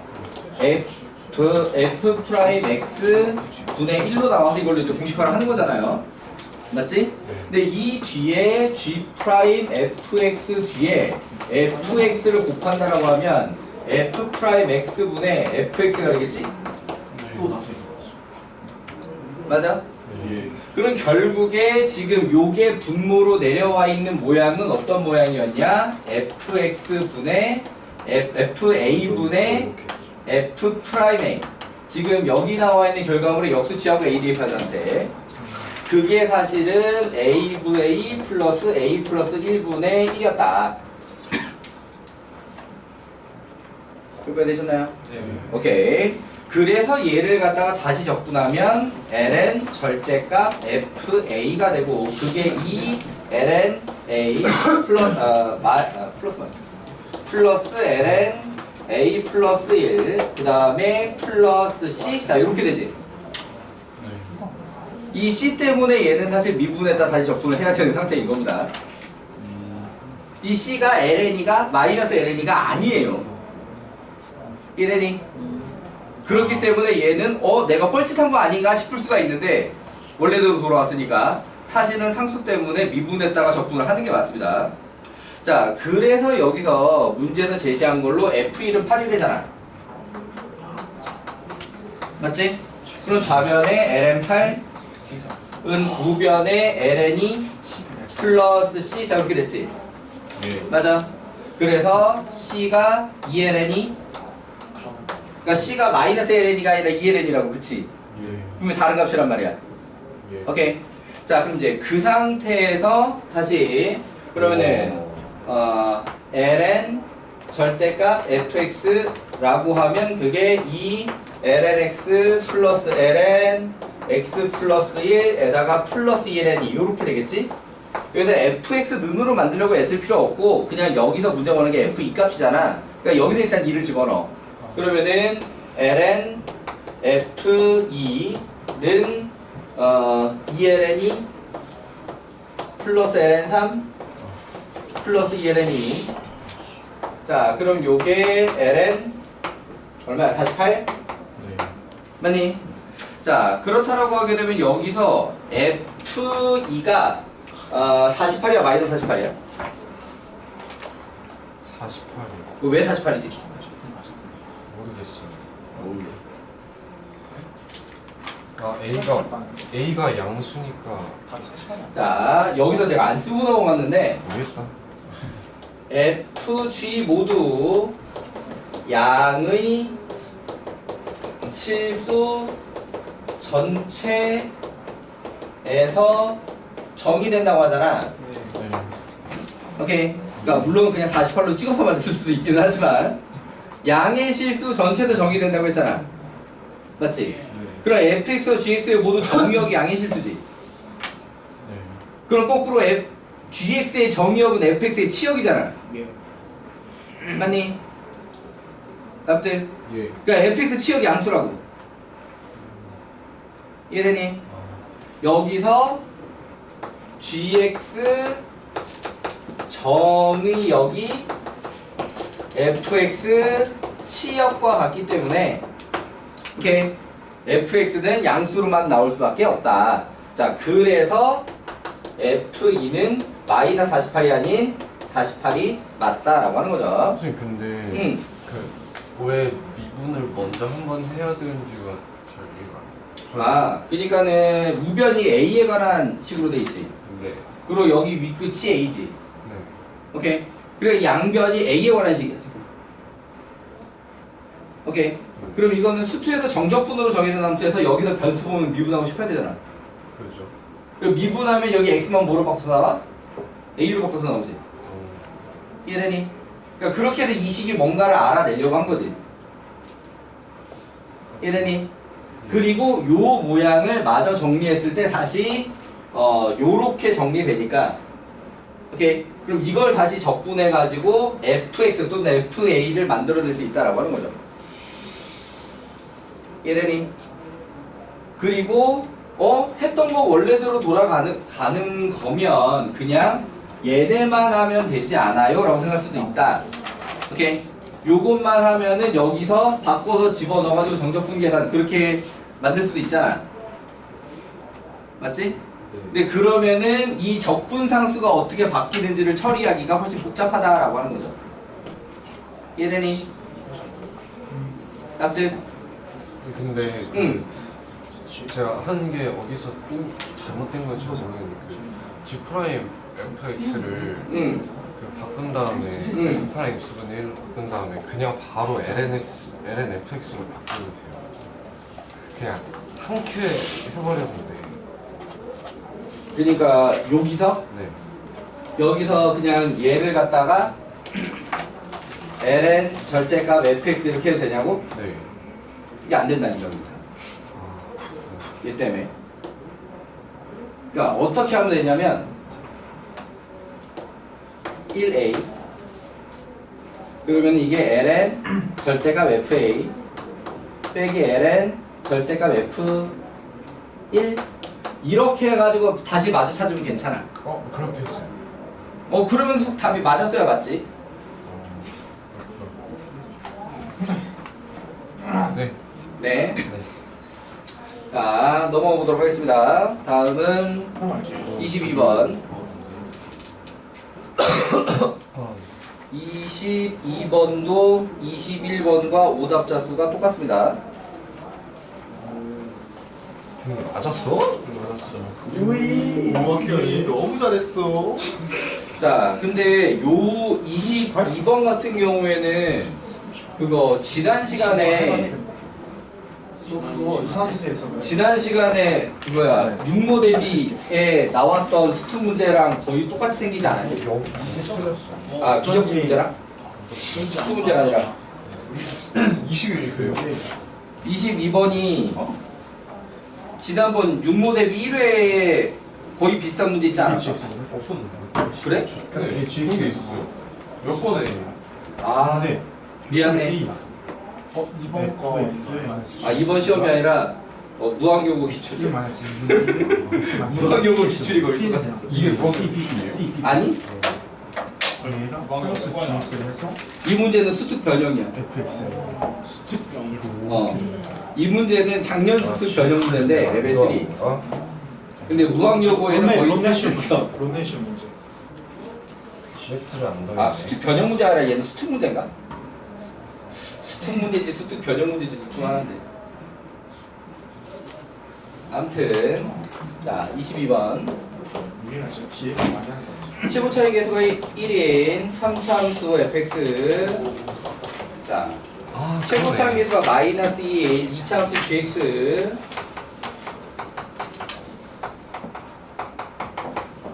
F 프라임 X 분의 1로 나와서 이걸로 이제 공식화를 하는 거잖아요. 맞지? 근데 이 뒤에 G 프라임 Fx 뒤에 Fx를 곱한다라고 하면 F 프라임 X 분의 Fx가 되겠지? 또 나도 맞아? 예. 그럼 결국에 지금 요게 분모로 내려와 있는 모양은 어떤 모양이었냐? fx 분의 fa 분의 f 프라임 a. 지금 여기 나와 있는 결과물의 역수치하고 a 대입한 상태. 그게 사실은 a분의 2 플러스 a 플러스 1분의 1이었다. 그거 되셨나요? 네. 오케이. 그래서 얘를 갖다가 다시 적분하면 ln 절대값 fa가 되고 그게 2 ln a 플러스 ln a 플러스 1 그 다음에 플러스 c 자 이렇게 되지. 이 c 때문에 얘는 사실 미분에다 다시 적분을 해야 되는 상태인 겁니다. 이 c가 ln이가 마이너스 ln이가 아니에요. 이해되니? 그렇기 때문에 얘는 내가 뻘짓한 거 아닌가 싶을 수가 있는데 원래대로 돌아왔으니까 사실은 상수 때문에 미분했다가 적분을 하는 게 맞습니다. 자, 그래서 여기서 문제에서 제시한 걸로 F1은 8이래잖아. 맞지? 그럼 좌변에 ln8은 우변에 ln이 플러스 c 자 이렇게 됐지? 예. 맞아. 그래서 c가 2ln이 그러니까 C가 마이너스 ln이가 아니라 2ln이라고 그치? 예. 그러면 다른 값이란 말이야. 예. 오케이. 자, 그럼 이제 그 상태에서 다시 그러면은 ln 절대값 fx라고 하면 그게 2 lnx 플러스 ln x 플러스 1에다가 플러스 2ln이 요렇게 되겠지? 그래서 fx 는으로 만들려고 애쓸 필요 없고 그냥 여기서 문제 거는 게 f2 값이잖아. 그러니까 여기서 일단 2를 집어넣어. 그러면은 ln f2는 2ln이 플러스 ln3 플러스 2ln이 자 그럼 요게 ln 얼마야? 48? 네. 맞니? 자 그렇다라고 하게 되면 여기서 f2가 48이야 마이너스 48이야? 48이요. 왜 48이지? 모르겠어요. 모르겠어. A가 양수니까 자 여기서 내가 안 쓰고 넘어갔는데 모르겠다. FG 모두 양의 실수 전체에서 정의된다고 하잖아. 네. 오케이. 그러니까 물론 그냥 48로 찍어서만 쓸 수도 있기는 하지만 양의 실수 전체도 정의된다고 했잖아. 맞지? 네. 그럼 fx와 gx의 모두 정의역이 양의 실수지. 네. 그럼 거꾸로 gx의 정의역은 fx의 치역이잖아. 예. 맞니? 맞지? 예. 그러니까 fx 치역이 양수라고. 이해되니? 여기서 gx 정의역이 fx 치역과 같기 때문에 오케이 fx는 양수로만 나올 수밖에 없다. 자 그래서 f2는 마이너스 48이 아닌 48이 맞다라고 하는 거죠. 선생님 근데 응. 왜 미분을 먼저 한번 해야 되는지가 잘 이해가 안 아 그러니까는 우변이 a에 관한 식으로 돼 있지. 네. 그리고 여기 윗끝이 a지. 네. 오케이. 그리고 양변이 a에 관한 식이야 지금. 오케이. 그럼 이거는 수투에서 정적분으로 정해진 함수에서 여기서 변수 보면 미분하고 싶어야 되잖아. 그렇죠. 그리고 미분하면 여기 x만 뭐로 바꿔서 나와? a로 바꿔서 나오지. 이해되니? 그러니까 그렇게 해서 이 식이 뭔가를 알아내려고 한 거지. 이해되니? 그리고 요 모양을 마저 정리했을 때 다시 요렇게 정리되니까 오케이. 그럼 이걸 다시 적분해 가지고 fx 또는 fa를 만들어낼 수 있다라고 하는 거죠. 이해되니? 그리고 했던 거 원래대로 돌아가는 거면 그냥 얘네만 하면 되지 않아요? 라고 생각할 수도 있다. 오케이? 요것만 하면은 여기서 바꿔서 집어넣어가지고 정적분 계산 그렇게 만들 수도 있잖아. 맞지? 근데 그러면은 이 적분상수가 어떻게 바뀌는지를 처리하기가 훨씬 복잡하다라고 하는 거죠. 이해되니? 납득? 근데 응. 제가 한 게 어디서 또 잘못된 건지 모르겠는데 G 프라임 fx를 응. 바꾼 다음에 응. F 프라임 x분의 1로 바꾼 다음에 그냥 바로 ln fx로 바꾸면 돼요. 그냥 한 큐에 해버렸는데. 그러니까 여기서 네. 여기서 그냥 얘를 갖다가 ln 절대값 fx 이렇게 해도 되냐고? 네. 이게 안 된다는 겁니다. 얘 때문에. 그러니까 어떻게 하면 되냐면 1a 그러면 이게 ln 절대값 fa 빼기 ln 절대값 f1 이렇게 해가지고 다시 맞아 찾으면 괜찮아. 그렇게 했어요. 그러면 답이 맞았어야 맞지? 네. 네. 자, 넘어가 보도록 하겠습니다. 다음은 22번. 22번도 21번과 오답자 수가 똑같습니다. 맞았어? 우이 정확히 너무 잘했어. 자, 근데 요 22번 같은 경우에는 그거 지난 시간에 너 그거 이상한 짓 했어. 지난 시간에 그거야 육모 대비에 나왔던 수투 문제랑 거의 똑같이 생기지 않았니? 아 기적지 문제랑? 수투 문제가 아니라 20일 그래요. 22번이 지난번 육모 대비 1회에 거의 비슷한 문제 있지 않았어? 없었는데. 그래? 네, GX에 있었어요. 몇 번에? 아 네. 미안해. 이번 거 아 이번 시험이 아니라 무한교고 기출. 무한교고 기출이 거의 똑같았어. 이게 무한교 기준이에요? 아니 얘가 플러스 GX를 해서 이 문제는 수특 변형이야. FX 수특 이 문제는 작년 수특 변형 문제인데 레벨 3. 근데 무학여고에서 거의 똑같이 했어. 론네션 문제. GX를 안 아 더했네. 수특 변형 문제 아니라 얘는 수특 문제인가? 수특 문제지 수특 변형 문제지 둘 중 하나인데. 아무튼 자 22번 우리가 진짜 기획을 많이 하는 거지. 최고 차이 계수가 1인 3차함수 fx 자 최고 차이 계수가 마이너스 2인 2차함수 gx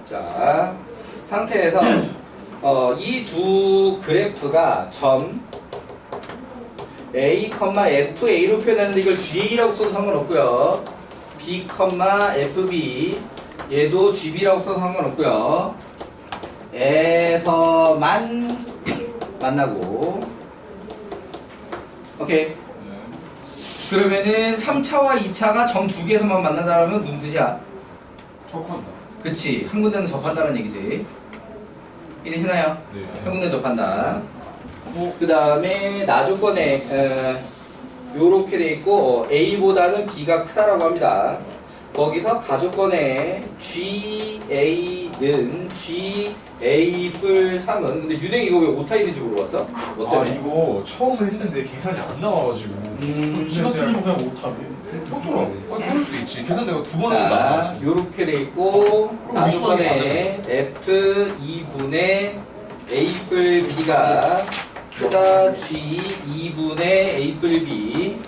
자 상태에서 이 두 그래프가 점 a, fa로 표현하는데 이걸 ga라고 써도 상관없고요. b, fb 얘도 gb라고 써도 상관없고요. 에서만 만나고 오케이. 그러면은 3차와 2차가 점 두 개에서만 만난다면 무슨 뜻이야? 접한다. 그치, 한 군데는 접한다는 얘기지. 이해되시나요? 네. 한 군데 접한다. 그 다음에 나조건에 요렇게 돼 있고 A보다는 B가 크다라고 합니다. 거기서 가조건에 GA는 GA 뿔 3은 근데 윤행 이거 왜 오타 있는지 물어봤어? 뭐 아 때문에? 이거 처음 했는데 계산이 안 나와가지고 수업 틀리면 그냥 못하게. 형처럼 그럴 수도 있지. 계산 내가 두 번 했는데 안 자, 나왔어. 요렇게 돼 있고 그럼 50만 원 나조건에 F 2분의 A 뿔 B가 크다 G 2분의 A 뿔 B.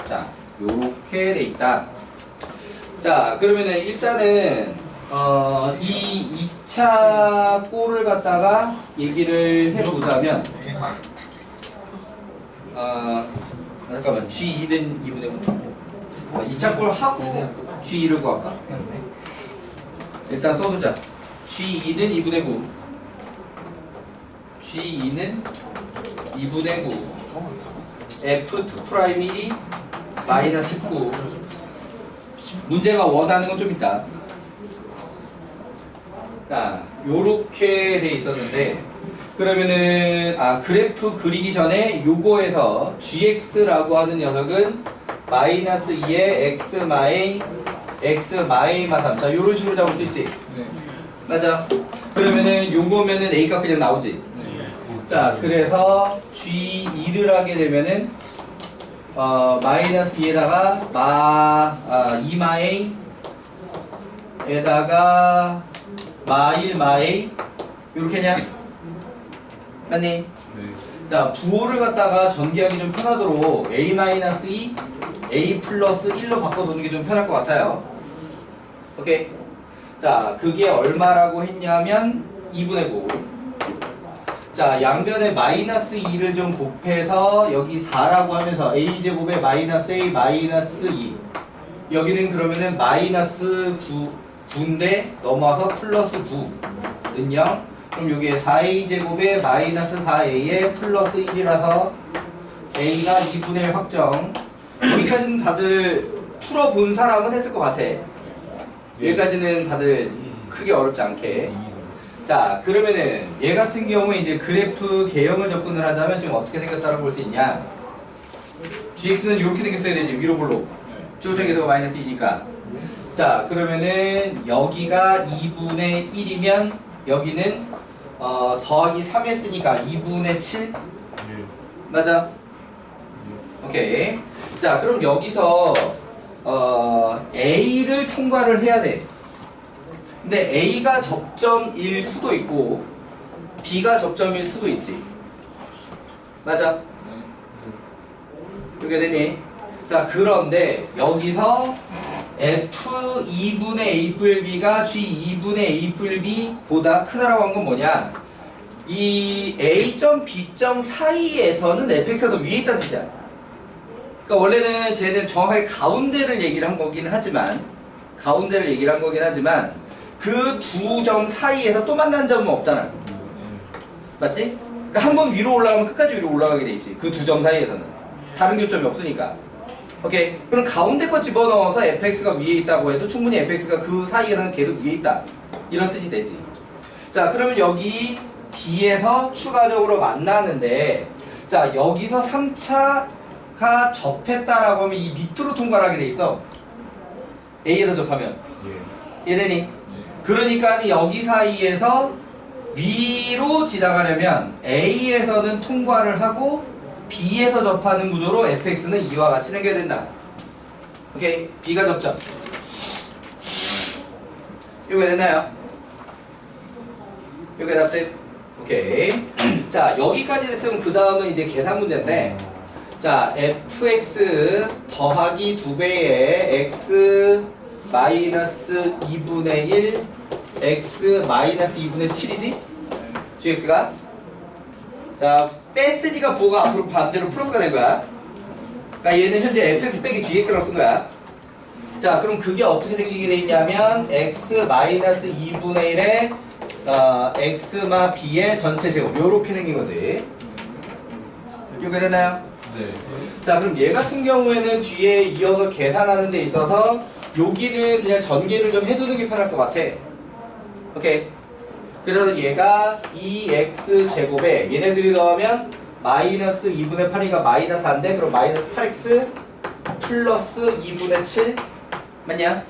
자, 요렇게 돼 있다. 자, 그러면은 일단은 이 2차 꼴을 갖다가 얘기를 해보자면 잠깐만 G2는 2분의 9 2차 꼴 하고 G2를 구할까? 일단 써두자. G2는 2분의 9 G2는 2분의 9 F2 1이 마이너스 19 문제가 원하는 건 좀 있다. 자, 요렇게 돼 있었는데 그러면은 그래프 그리기 전에 요거에서 gx라고 하는 녀석은 마이너스 2의 x 마이 마 3. 자, 요런 식으로 잡을 수 있지. 네. 맞아. 그러면은 요거면은 a 값 그냥 나오지. 자, 그래서 g2를 하게 되면은 마이너스 2에다가 2마 a에다가 마 1 요렇게냐? 맞니? 네. 자, 부호를 갖다가 전개하기 좀 편하도록 a-2 a 플러스 1로 바꿔두는 게 좀 편할 것 같아요. 오케이? 자, 그게 얼마라고 했냐면 2분의 9. 자, 양변에 마이너스 2를 좀 곱해서 여기 4라고 하면서 a제곱에 마이너스 a 마이너스 2. 여기는 그러면은 마이너스 9인데 넘어와서 플러스 9는 0. 그럼 여기에 4a제곱에 마이너스 4a에 플러스 1이라서 a가 2분의 1 확정. 여기까지는 다들 풀어본 사람은 했을 것 같아. 여기까지는 다들 크게 어렵지 않게. 자, 그러면은 얘 같은 경우에 이제 그래프 개형을 접근을 하자면 지금 어떻게 생겼다고 볼 수 있냐? gx는 이렇게 생겼어야 되지. 위로 볼로. 쭉쭉해서 마이너스 2니까. 자, 그러면은 여기가 2분의 1이면 여기는 더하기 3 했으니까 2분의 7? 맞아? 오케이. 자, 그럼 여기서 A를 통과를 해야 돼. 근데 A가 접점일 수도 있고 B가 접점일 수도 있지. 맞아? 이게 되니? 자, 그런데 여기서 F 2분의 A 뿔 B가 G 2분의 A 뿔 B 보다 크다라고 한 건 뭐냐? 이 A점 B점 사이에서는 fx가 더 위에 있다는 뜻이야. 그러니까 원래는 쟤는 정확하게 가운데를 얘기를 한 거긴 하지만 그 두 점 사이에서 또 만나는 점은 없잖아. 맞지? 그러니까 한 번 위로 올라가면 끝까지 위로 올라가게 돼 있지. 그 두 점 사이에서는 다른 교점이 없으니까. 오케이. 그럼 가운데 거 집어넣어서 fx가 위에 있다고 해도 충분히 fx가 그 사이에서는 계속 위에 있다. 이런 뜻이 되지. 자, 그러면 여기 B에서 추가적으로 만나는데, 자, 여기서 3차가 접했다라고 하면 이 밑으로 통과를 하게 돼 있어. A에서 접하면. 이해되니? 그러니까 여기 사이에서 위로 지나가려면 A에서는 통과를 하고 B에서 접하는 구조로 fx는 이와 같이 생겨야 된다. 오케이? B가 접점. 이거 됐나요? 이거 답돼? 오케이. 자, 여기까지 됐으면 그 다음은 이제 계산 문제인데, 자, fx 더하기 2배의 x 마이너스 2분의 1 x 마이너스 2분의 7이지? gx가? 자, 뺐으니까 부호가 앞으로 반대로 플러스가 된 거야. 그러니까 얘는 현재 fx 빼기 gx라고 쓴 거야. 자, 그럼 그게 어떻게 생기게 돼 있냐면 x 마이너스 2분의 1에 x마 b의 전체 제곱 요렇게 생긴 거지. 이렇게 되나요? 네. 자, 그럼 얘 같은 경우에는 뒤에 이어서 계산하는 데 있어서 여기는 그냥 전개를 좀 해두는 게 편할 것 같아. 오케이. 그래서 얘가 2x 제곱에 얘네들이 더하면 마이너스 2분의 8이니까 마이너스 4인데 그럼 마이너스 8x 플러스 2분의 7 맞냐?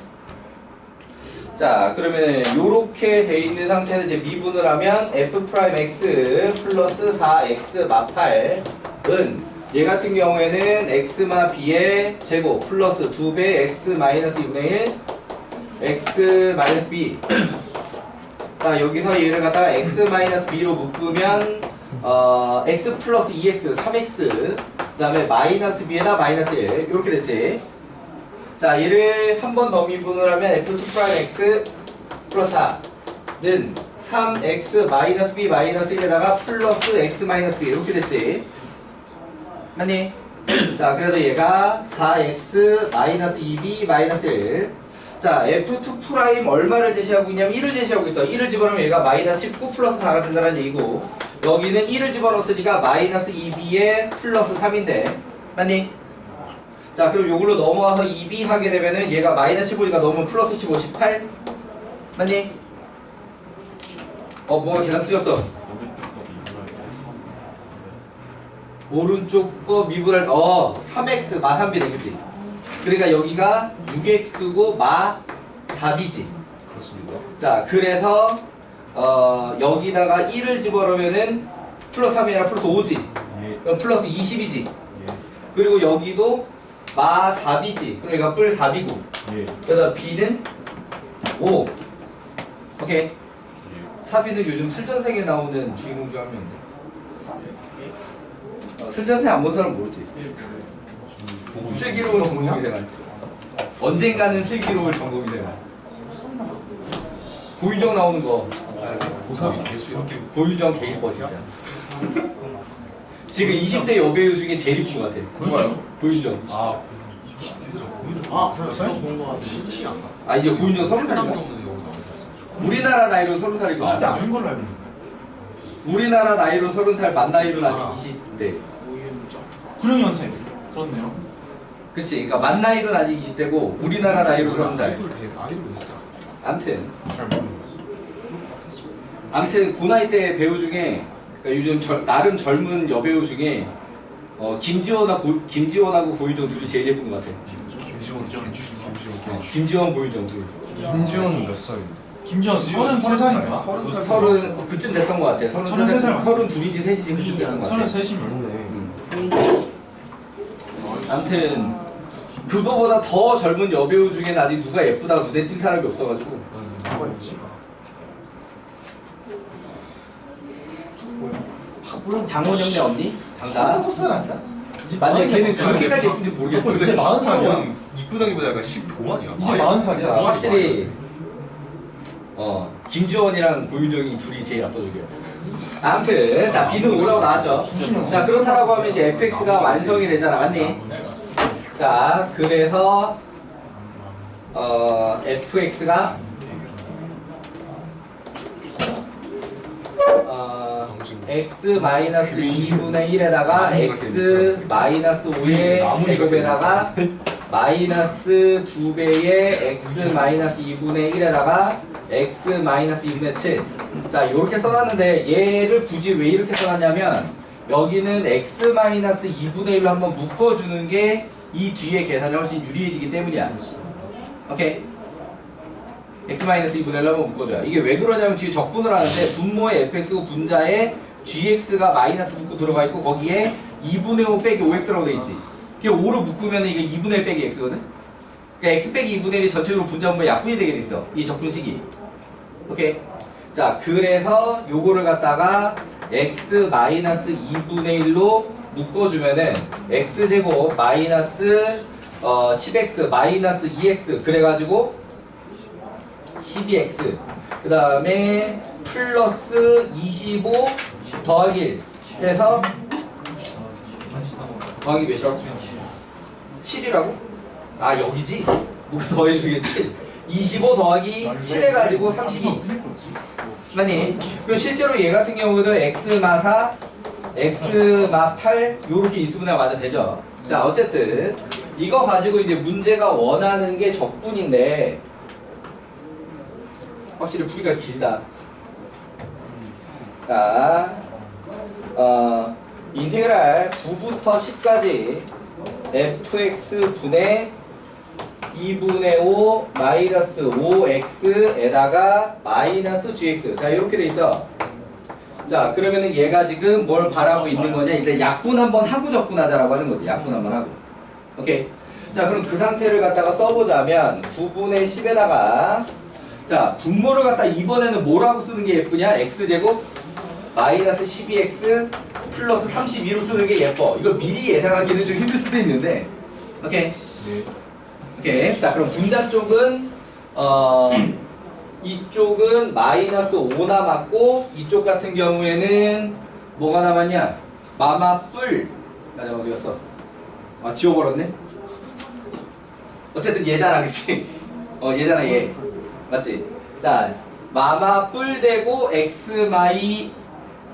자 그러면 요렇게 돼 있는 상태에서 이제 미분을 하면 f'(x) 플러스 4x 마 8은 얘 같은 경우에는 x마 b의 제곱 플러스 2배 x 마이너스 2분의 1 x 마이너스 b 자 여기서 얘를 갖다가 x 마이너스 b로 묶으면 x 플러스 2x 3x 그 다음에 마이너스 b에다 마이너스 1 이렇게 됐지. 자 얘를 한 번 더 미분을 하면 f2'x 플러스 4는 3x 마이너스 b 마이너스 1에다가 플러스 x 마이너스 b 이렇게 됐지. 맞니? 자 그래서 얘가 4x 마이너스 2b 마이너스 1. 자 f2' 얼마를 제시하고 있냐면 1을 제시하고 있어. 1을 집어넣으면 얘가 마이너스 19 플러스 4가 된다는 얘기고 여기는 1을 집어넣었으니까 마이너스 2b에 플러스 3인데 맞니? 자 그럼 요걸로 넘어와서 2b 하게 되면은 얘가 마이너스 15니까 넘으면 플러스 15 18 맞니? 뭐가 계산 틀렸어. 오른쪽 거 미분할 3x 마 3b 되겠지. 그러니까 여기가 6x고 마 4b지. 그렇습니다. 자 그래서 여기다가 1을 집어넣으면은 플러스 3이 아니라 플러스 5지. 그럼 플러스 20이지. 그리고 여기도 마 4b지. 그러니까 뿔 4b고. 그래서 b는 5. 오케이. 4b는 요즘 슬전생에 나오는 주인공 중 한 명인데. 슬전생 안 본 사람 모르지. 슬기로운 전공이 생활. 언젠가는 슬기로울 전공이 생활. 고윤정 나오는 거. 고삼이 개수야. 고윤정 개 이뻐 진짜. 지금 20대 여배우 중에 제일 이쁜 것 같아. 누가요? 고윤정. 아, 사실 본거 같아. 신기한가? 아 이제 고윤정 30살인가? 없는 여기 나오는 우리나라 나이로 30살이고. 20대 아닌 걸로 알고 있는데. 우리나라 나이로 30살, 만 나이로 아직 20대. 96년생. 그렇네요. 그치? 그러니까 만 나이로 아직 20대고 우리나라 나이로 30살. 아이돌 진짜 암튼 잘 모르는 아무튼 그 나이 때 배우 중에 그러니까 요즘 나름 젊은 여배우 중에 김지원하고 고윤정 둘이 제일 예쁜 것 같아. 김지원 고윤정 둘. 김지원은 몇 살인데? 김지원 33살인가? 30 그쯤 됐던 것 같아. 33살. 32인지 3이지 그쯤 됐던 것 같아. 33이면. 아무튼 그거보다 더 젊은 여배우 중에는 아직 누가 예쁘다고 눈에 띈 사람이 없어가지고. 뭐가 있지? 장원영네 언니? 장가? 36살 아니야? 만약에 걔는 그렇게까지 예쁜지 모르겠어. 이제 40살이야. 이쁘다기보다 약간 15만이야. 이제 40살이야. 확실히 김지원이랑 고윤정이 둘이 제일 압도적이야. 아무튼 자 B는 5라고 나왔죠. 자 그렇다라고 하면 이제 fx가 완성이 되잖아. 맞니? 자 그래서 fx가 x 마이너스 2분의 1에다가 x 마이너스 5의 제곱에다가 마이너스 2배의 x 마이너스 2분의 1에다가 x 마이너스 2분의 7. 자 요렇게 써놨는데 얘를 굳이 왜 이렇게 써놨냐면 여기는 x 마이너스 2분의 1로 한번 묶어주는 게 이 뒤에 계산이 훨씬 유리해지기 때문이야. 오케이? x 마이너스 2분의 1로 한번 묶어줘요. 이게 왜 그러냐면 뒤에 적분을 하는데 분모의 fx고 분자에 gx가 마이너스 묶고 들어가 있고 거기에 2분의 5 빼기 5x라고 돼 있지. 그게 5로 묶으면 이게 2분의 1 빼기 x거든? 그러니까 x 빼기 2분의 1이 전체적으로 분자 분모의 약분이 되게 돼 있어. 이 적분식이. 오케이? 자, 그래서 요거를 갖다가 x 마이너스 2분의 1로 묶어주면은 x제곱 마이너스 10x 마이너스 2x 그래가지고 12x 그 다음에 플러스 25 더하기 1 해서 더하기 몇이라고? 7이라고? 아 여기지? 뭐 더해주게 7 25 더하기 7 해가지고 32 맞니? 그럼 실제로 얘 같은 경우도 x마 4 x마 8 요렇게 인수분해가 맞아 되죠? 자 어쨌든 이거 가지고 이제 문제가 원하는 게 적분인데 확실히 풀기가 길다. 자, 인테그랄 9부터 10까지 fx 분의 2분의 5 마이너스 5x에다가 마이너스 gx. 자, 이렇게 돼 있어. 자, 그러면은 얘가 지금 뭘 바라고 있는 거냐? 일단 약분 한번 하고 접근하자라고 하는 거지. 약분 한번 하고. 오케이. 자, 그럼 그 상태를 갖다가 써보자면 9분의 10에다가 자, 분모를 갖다 이번에는 뭐라고 쓰는 게 예쁘냐? x제곱 마이너스 12x 플러스 32로 쓰는 게 예뻐. 이거 미리 예상하기는 좀 힘들 수도 있는데. 오케이. 네. 오케이. 자, 그럼 분자 쪽은 이쪽은 마이너스 5 남았고 이쪽 같은 경우에는 뭐가 남았냐? 마마뿔. 맞아, 어디 갔어? 아, 지워버렸네. 어쨌든 얘잖아, 그치? 얘잖아, 얘. 맞지? 자, 마마뿔 되고 x마이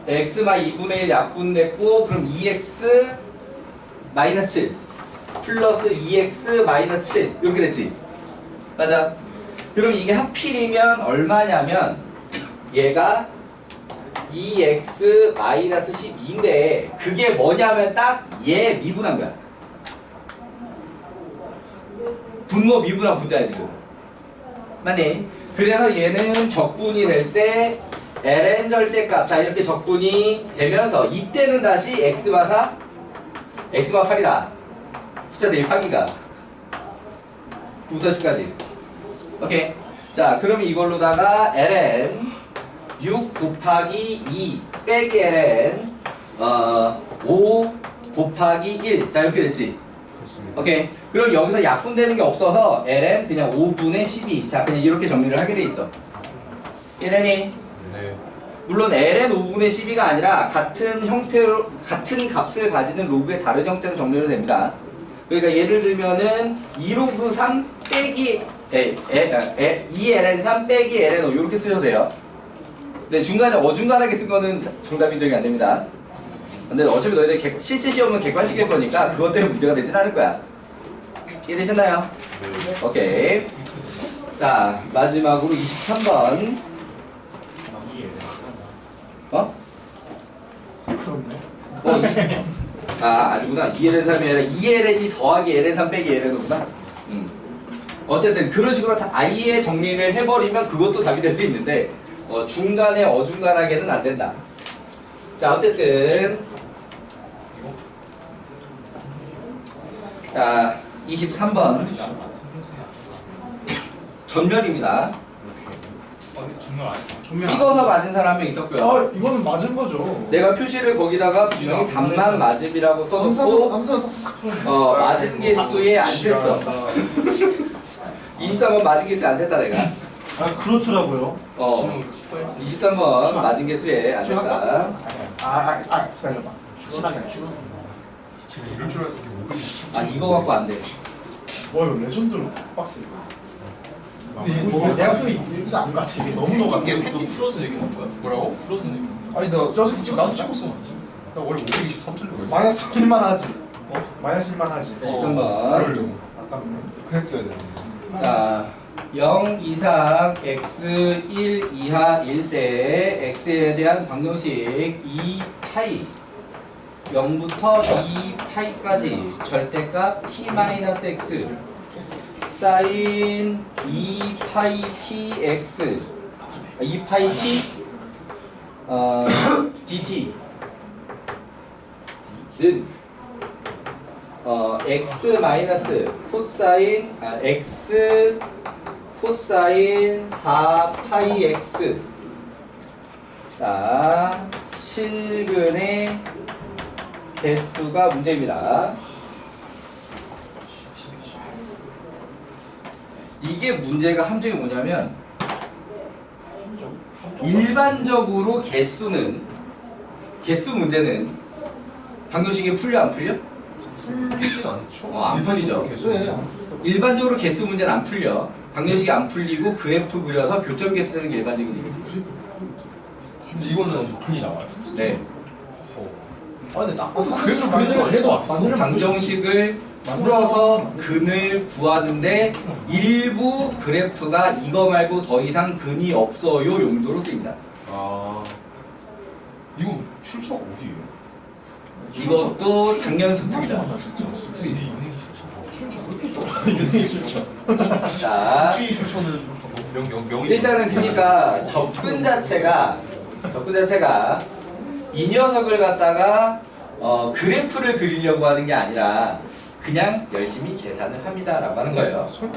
2분의 1 약분됐고, 그럼 2x 마이너스 7 플러스 2x 마이너스 7 이렇게 됐지? 맞아? 그럼 이게 하필이면 얼마냐면 얘가 2x 마이너스 12인데 그게 뭐냐면 딱 얘 미분한 거야. 분모 미분한 분자야 지금. 맞니? 그래서 얘는 적분이 될 때 ln 절대값, 자 이렇게 적분이 되면서 이때는 다시 x마 4 x마 8이다. 숫자 대입 하기가 9부터 10까지. 오케이. 자, 그럼 이걸로다가 ln 6 곱하기 2 빼기 ln 5 곱하기 1. 자, 이렇게 됐지? 그렇습니다. 오케이. 그럼 여기서 약분되는 게 없어서 ln 그냥 5분의 12. 자, 그냥 이렇게 정리를 하게 돼 있어. ln이 네. 물론 ln 5분의 12가 아니라 같은 형태로 같은 값을 가지는 로그의 다른 형태로 정리를 됩니다. 그러니까 예를 들면은 2로그 3 빼기 2ln3 빼기 ln5 이렇게 쓰셔도 돼요. 근데 중간에 어중간하게 쓴 거는 정답 인정이 안 됩니다. 근데 어차피 너희들 실제 시험은 객관식일 거니까 그것 때문에 문제가 되진 않을 거야. 이해되셨나요? 네. 오케이. 자, 마지막으로 23번. 어? 아니구나. 2ln3이 아니라 2ln이 더하기 ln3 빼기 ln구나. 어쨌든 그런 식으로 다 아예 정리를 해버리면 그것도 답이 될 수 있는데 중간에 어중간하게는 안 된다. 자, 어쨌든 자, 23번 전멸입니다. 찍어서 맞은 사람 한 명 있었고요. 이거는 맞은 거죠. 내가 표시를 거기다가 분명히 답만 맞음이라고 써놓고 함수가 싹싹 풀었네. 맞은 개수에 안 셌어. 23번 맞은 개수에 안 셌다 내가. 그렇더라고요. 23번 맞은 개수에 안 셌다. 기다려봐. 시간이 쉬워. 이럴 줄 알았어. 이거 갖고 안 돼. 와, 이거 레전드로 빡세. 근데 내가 보기 이거 아닌 것 같아. 이게 너무 녹아. 이게 새끼 풀어서 얘기한 거야? 뭐라고? 풀어서 얘기. 아니, 너 저기 지금 나도 찍었어. 나 원래 523점 줬어. 마이너스 1만 하지. 마이너스 1만 하지. 23번. 아깝네. 그랬어야 돼. 자, 0 이상 x 1 이하일 때 x에 대한 방정식 2파이 0부터 2파이까지 절대값 t-x 사인 2파이 tx 2파이 t dt는 x 마이너스 코사인 x 코사인 4파이 x. 자, 실근의 개수가 문제입니다. 이게 문제가 함정이 뭐냐면 일반적으로 개수 문제는 방정식이 풀려 안 풀려? 풀리진 않죠. 안 풀리죠. 그래. 일반적으로 개수 문제는 안 풀려. 방정식이 안 풀리고 그래프 그려서 교점 개수 쓰는 게 일반적인 얘기지. 근데 이거는 근이 나와요. 네. 근데 나 그래서 그래도 왔어. 방정식을 풀어서 근을 구하는데 일부 그래프가 이거 말고 더 이상 근이 없어요 용도로 쓰입니다. 이거 출처가 어디예요? 이것도 작년 수특이다. 수특이 은행이 추천. 출처 왜 이렇게 좋아? 유승희 출처. 자, 수익 추천은 명이. 일단은 그러니까 접근 자체가 이 녀석을 갖다가 그래프를 그리려고 하는 게 아니라 그냥 열심히 계산을 합니다라고 하는 거예요. 설마.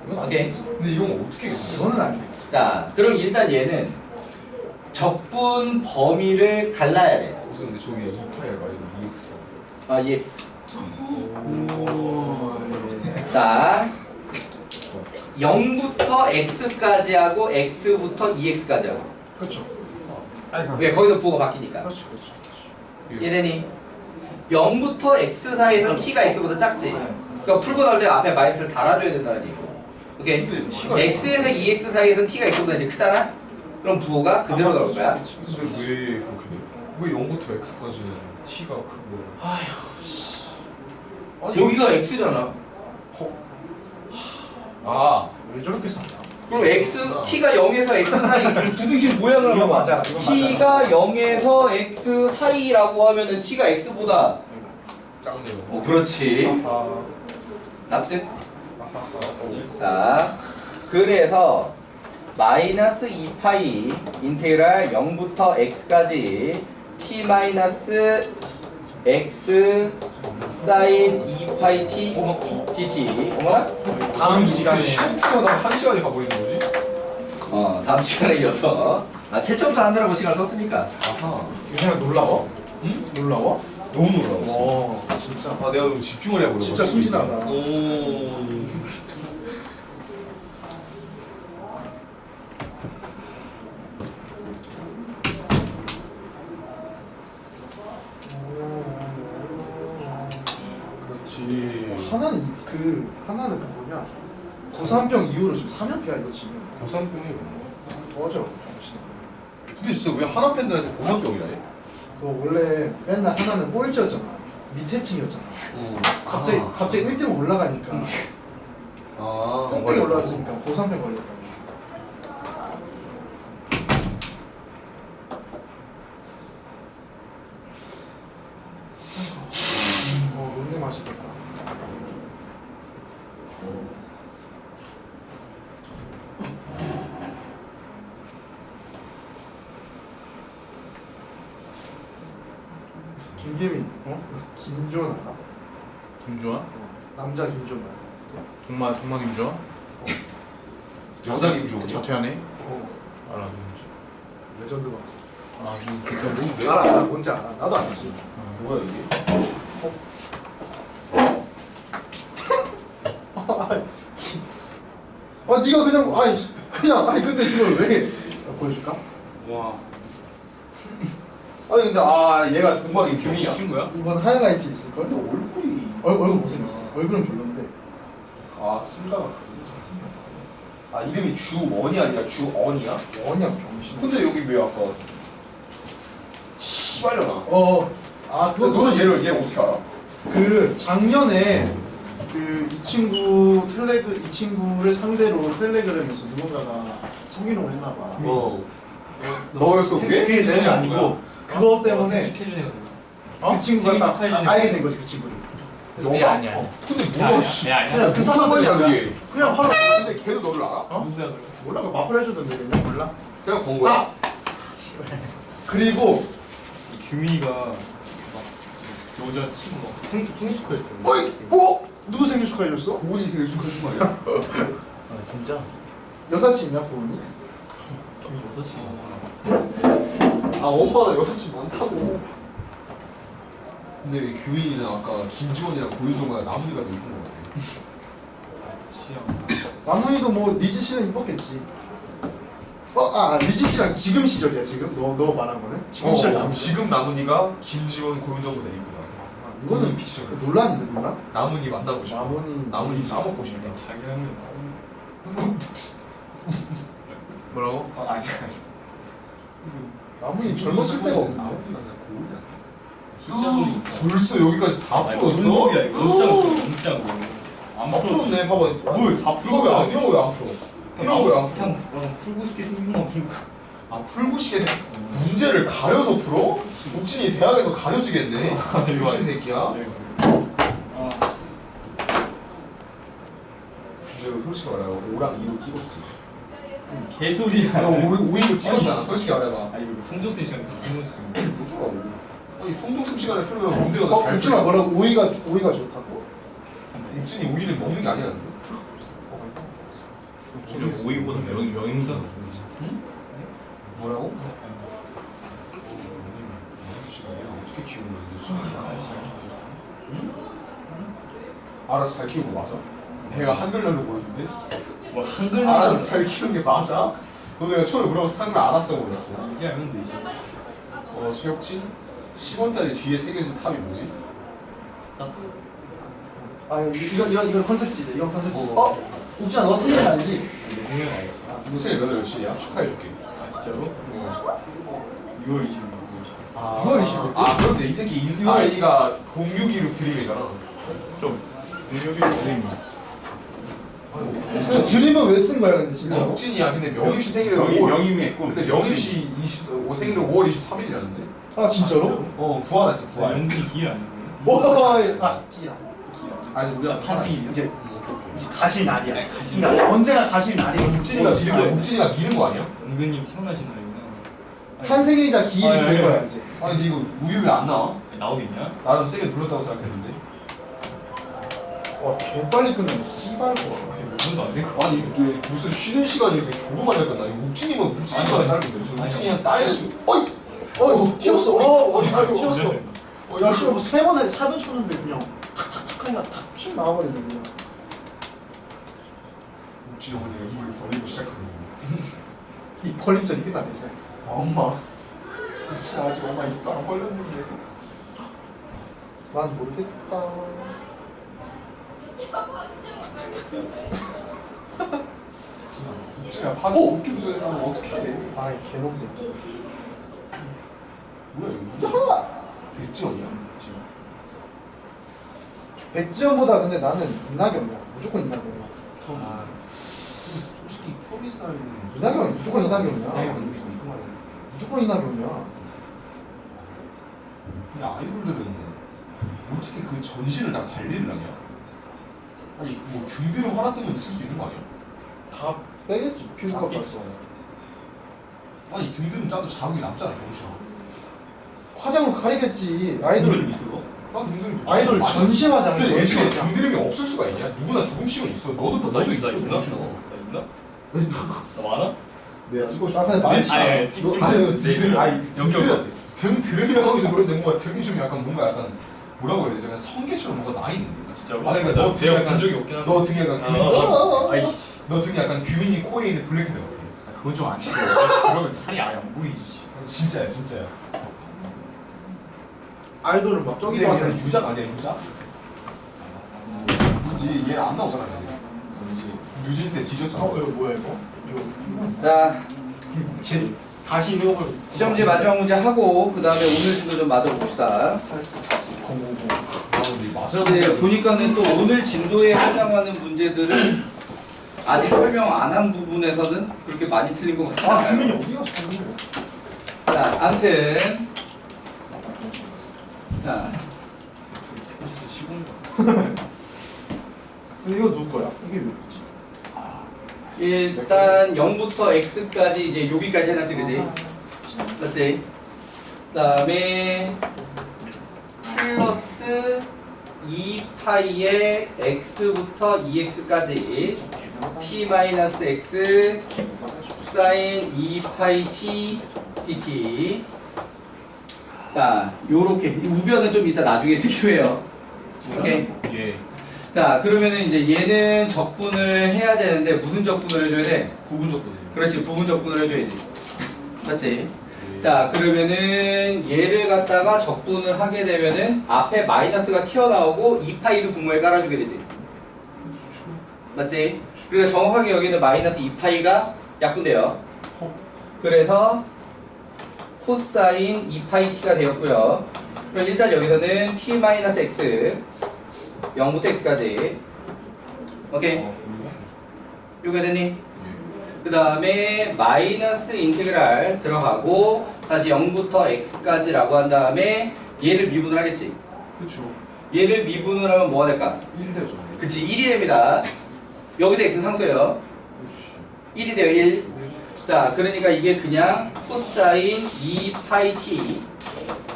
이건 오케이. 아니겠지. 근데 이건 어떻게 했어? 이거는 아니겠지. 자, 그럼 일단 얘는 적분 범위를 갈라야 돼. 무슨 근데 저기 2파이가 아니고 2x. 아, EX. 자, 0부터 x까지 하고 x부터 2x까지 하고. 그렇죠. 왜 거기서 부호가 바뀌니까. 그렇죠. 그렇죠. 얘네니 0부터 x 사이에서 t가 x보다 작지. 그러니까 풀고 나올 때 앞에 마이너스를 달아줘야 된다는 얘기고. 오케이. 근데 t가 x에서 2x 사이에서 t가 x보다 이제 크잖아. 그럼 부호가 그대로 나올 거야. 근데 왜 그렇게 돼? 왜 0부터 x까지는 t가 크고? 아니 여기가 x잖아. 아 왜 저렇게 샀나? 그럼 t가 0에서 x 사이 부등식 모양을 이거 봐봐. 맞아. 이거 t가 0에서 x 사이라고 하면은 t가 x보다 작네요. 그렇지. 아, 납득? 자, 그래서 마이너스 2파이 인테그랄 0부터 x까지 t 마이너스 x 사인 2파이 t dt. 어머나? 다음 시간에 시간마다 1시간이 가버리는 거지? 다음 시간에 이어서 채점표 하느라고 시간 썼으니까. 아하. 유생아 놀라워? 응? 놀라워? 너무 놀라웠어. 진짜. 아 내가 그럼 집중을 해버려. 진짜 순진하다. 오. 그렇지. 하나는 그 뭐냐? 고3병 이후로 지금 3연패야 이거 지금. 고산병이 맞아. 근데 진짜 왜 하나 팬들한테 고산병이라 해? 그거 원래 맨날 하나는 꼴찌였잖아. 밑에 층이었잖아. 갑자기 1등 올라가니까 아. 똥땡이 올라갔으니까 고3병 걸렸다. 논내 맛있겠다. 김계민, 김조나, 김주환? 남자 김조나. 동마 김주환? 여자 김주호. 자퇴하네? 알아. 레전드 박사. 아, 진짜 뭔데? 알아, 뭔지 알아. 나도 알지. 뭐야 이게? 네가 그냥 근데 이걸 왜 보여줄까? 와. 아니 근데 얘가 동방이 규민이야. 친구야? 이번 하이라이트 있을걸? 얼굴이 얼굴 못생겼어. 얼굴은 별론데. 승가가 이름이 주원이 아니라 주언이야? 원이야 병신. 근데 여기 왜 아까 씨발려나? 그거 너는 얘를 어떻게 알아? 그 작년에 이 친구를 상대로 텔레그램에서 누군가가 성희롱을 했나 봐. 너였어 그게? 그게 내용이 아니고 그거 때문에 해주네. 그 친구가 딱 알게 된 거지 그 친구를. 그래서 내 아니야. 근데 야, 뭐가 그냥 그 상관이야 그게? 그냥 바로 근데 걔도 너를 알아? 누구야 그래? 몰라 그 마플 해주던데 그냥 몰라. 그냥 건 거야? 그리고 규민이가 여자 친구 생일 축하했어. 어이 뭐 누구 생일 축하해줬어? 고은이 생일 축하해준 거 아니야? 아 진짜? 여사친이야 고은이? 규민 6시. 엄마가 여사친 많다고. 근데 왜 규민이는 아까 김지원이랑 고유정이랑 나문이가 더 이쁜 거 같아. 지영. 남훈이도 뭐 리즈 씨는 이뻤겠지. 리즈 씨랑 지금 시절이야 지금? 너 말한 거는? 지금 시절 남훈이. 지금 나문이가 김지원 고유정보다 이쁘다. 이거는 피셜. 논란인데 논란? 나문이 만나고 싶어. 나문이 싸먹고 싶다. 자기랑은 뭐라고? 아니야. 남훈이 젊었을 때가 없는데? 나문이가 그냥 고은이야. 흰자손이 벌써 여기까지 다 무슨 풀었어? 소리야 이거? 진짜고. 안 다 풀었네. 봐봐. 뭘다 이런 거 왜 안 풀어? 이런 거 왜 안 풀어? 그냥 풀고 싶게 생긴 거 풀고. 아 풀고식에서 문제를 가려서 풀어? 욱진이 대학에서 가려지겠네. 유신 새끼야. 근데 솔직히 말해요. 5랑 2로 찍었지. 개소리야. 너 5, 2로 찍었잖아. 솔직히 말해봐. 아니 이거 송조선 시간 송조선. 어쩌라고. 아니 송동섭 시간에 풀면 문제가 더 잘 욱진아 뭐라고? 오이가 좋다고? 욱진이 오이를 먹는 게 아니라는데. 오이보다 명인사 뭐라고? 어떻게 키우는 거지? 알아서 잘 키우고 맞아? 내가 한글날로 보였는데? 뭐 한글 알아서 잘 키우는 게 맞아? 너 내가 처음에 물어봐서 한글 알았어 몰랐어? 이제 알면 되지. 최혁진? 10원짜리 뒤에 새겨진 탑이 뭐지? 아 이건 컨셉지네. 이건 컨셉지. 어. 욱진아 너 생일 아니지? 내 생각 알지. 무슨 몇월 며칠이야? 축하해줄게. 아 진짜로? 6월 26일. 6월 26일? 아 그런데 이 새끼 인스타 아이디가 0616 드림이잖아. 좀 능력이 드림. 드림은 왜 쓴 거야 근데 진짜? 욱진이야. 근데 명임씨 생일은 명임했고. 근데 명임씨 25 생일은 5월 23일이라는데? 아 진짜로? 부활했어 부활. 연기 기일 아니야? 아 기라. 아직 우리가 탄생일이야? 이제 가실 날이야. 그러니까 언제가 가실 날이야. 욱진이가 미는 거야. 욱진이가 미는 거 아니야? 은근님 태어나신 날이구나. 탄생일이자 기일이 아, 될 예, 거야 예. 이제. 아니 근데 이거 우유 왜 안 나와? 나오겠냐? 나는 세게 눌렀다고 생각했는데. 와 개빨리 끝나네. 씨발 거. 뭔도 안 되고. 아니 이게 무슨 쉬는 시간이 이렇게 조금만 할 거나 욱진이면 욱진이가 아니, 짧은데 무슨 아니, 욱진이랑 따야지. 튀었어. 튀었어. 어, 야 씨발 뭐세 번에 4번 쳤는데 그냥 탁탁탁 그냥 탁 나와버리네 그냥. 욱진이 오늘 입을 벌리고 시작하는 거. 이 벌린 적 이게 다 됐어요. 엄마. 욱진이 아직 엄마 입도 안 벌렸는데. 난 모르겠다. 욱진이야 파도 웃기 부서에서 하면 어떻게 해? 아이 개놈새. 뭐야 이거? 백지원이야? 백지연보다 근데 나는 이낙연이야. 무조건 이낙연이야. 아, 솔직히 프로미스 나이는 이낙연 무조건 이낙연이야. 만들기 좀 편하네. 무조건 이낙연이야. 근데 아이돌들은 어떻게 그 전신을 다 관리를 하냐? 아니 뭐 등들은 하나쯤은 있을 수 있는 거 아니야? 다 빼겠지. 피부과 잡겠지. 봤어. 아니 등들은 짜도 자국이 남잖아 병신아. 화장을 가리겠지. 아이돌 아이돌 있어? 난 등들이 아이돌 전신 화장이 근데 전신 애초에 화장. 등들이 없을 수가 있냐? 누구나 조금씩은 있어. 너도 있어 병신아. 나 있나? 나 많아? 내가 찍어줄게. 나 근데 많지 아니, 않아. 아니, 찍지 마. 아니 네, 등들 아니 연결. 등 드름이라고 하면서 그런데 뭔가 등이 좀 약간 뭔가 약간 뭐라고 해야 되지? 약간 성게처럼 뭔가 나 있는데. 진짜로? 아니, 그러니까 너 제가 약간- 본 적이 없긴 한데. 너 등이 약간 규민이 아이씨. 너 등이 약간 규민이 코에 있는 블랙헤드 같아. 그건 좀 아니고. 그러면 살이 아예 안 보이지. 진짜야 진짜야. 아이돌은 막 저기 저기도 얘는 한다. 유작 아니야 유작? 이제 얘 안 나오잖아 이제 뉴진스에 뒤졌잖아. 이거 뭐야 이거? 자, 제 다시 이거 시험지 마지막 문제 하고 그 다음에 오늘 진도 좀 맞아 봅시다. 근데 보니까는 또 오늘 진도에 해당하는 문제들은 아직 설명 안 한 부분에서는 그렇게 많이 틀린 것 같지 아 규민이 않아요. 어디 갔어? 자, 아무튼 자, 근데 이거 누구 거야? 이게 뭐지? 일단 0부터 x까지 이제 여기까지 해놨지, 그지? 맞지? 그 다음에 플러스 2파이의 x부터 2x까지 t 마이너스 x 사인 2파이 t dt. 자, 요렇게 우변은 좀 이따 나중에 쓰기로 해요. 오케이. 예. 자, 그러면은 이제 얘는 적분을 해야 되는데 무슨 적분을 해줘야 돼? 구분적분. 그렇지, 부분 적분을 해줘야지. 맞지? 자, 그러면은 얘를 갖다가 적분을 하게 되면은 앞에 마이너스가 튀어나오고 2파이도 분모에 깔아주게 되지. 맞지? 그러니까 정확하게 여기는 마이너스 2파이가 약분돼요. 그래서 코사인 2파이 t가 되었고요. 그럼 일단 여기서는 t 마이너스 x 0부터 x까지. 오케이. 요게 됐니? 그 그 다음에 마이너스 인테그랄 들어가고 다시 0부터 x까지라고 한 다음에 얘를 미분을 하겠지. 그쵸. 얘를 미분을 하면 뭐가 될까? 1 되죠. 그치, 1이 됩니다. 여기서 x는 상수예요. 그치. 1이 돼요, 1. 자, 그러니까 이게 그냥 코사인 2파이 t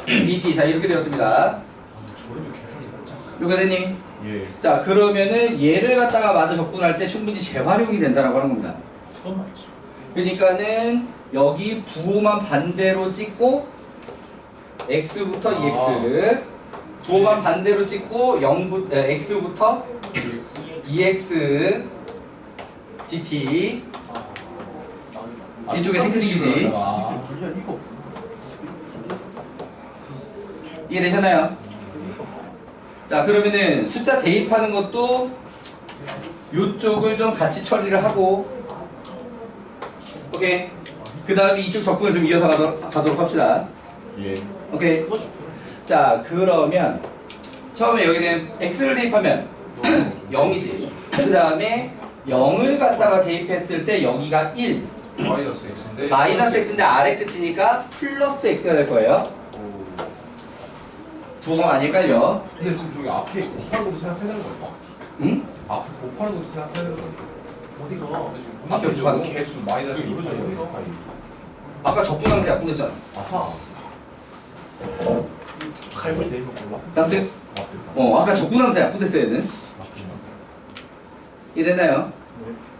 dt. 자, 이렇게 되었습니다. 저희도 계산이 맞죠? 요거 됐니? 예. 자, 그러면은 얘를 갖다가 마저 접근할 때 충분히 재활용이 된다라고 하는 겁니다. 처음 맞죠? 그러니까는 여기 부호만 반대로 찍고 x부터 ex, 부호만 반대로 찍고 0부터 x부터 ex dt. 이쪽에 테크닉이지. 분리할 이거 이해되셨나요? 자, 그러면은 숫자 대입하는 것도 이쪽을 좀 같이 처리를 하고, 오케이. 그 다음에 이쪽 접근을 좀 이어서 가도록 합시다. 예. 오케이. 자, 그러면 처음에 여기는 x를 대입하면 0이지. 그 다음에 0을 갖다가 대입했을 때 여기가 1. 마이너스 x인데. 마이너스 x인데 아래 끝이니까 플러스 x가 될 거예요. 부호가 많이 헷갈려. 근데 지금 저기 앞에 곱하는 것도 생각해야 되는 거예요? 응? 앞에 곱하는 것도 생각해야 되는 거예요? 어디가 앞에 곱하는 거? 개수 마이너스 2파이. 아까 적분하면서 약분했잖아. 아하. 갈고리 내리면 몰라 남들? 맞다. 아까 적분하면서 약분했어야 되는. 이해됐나요?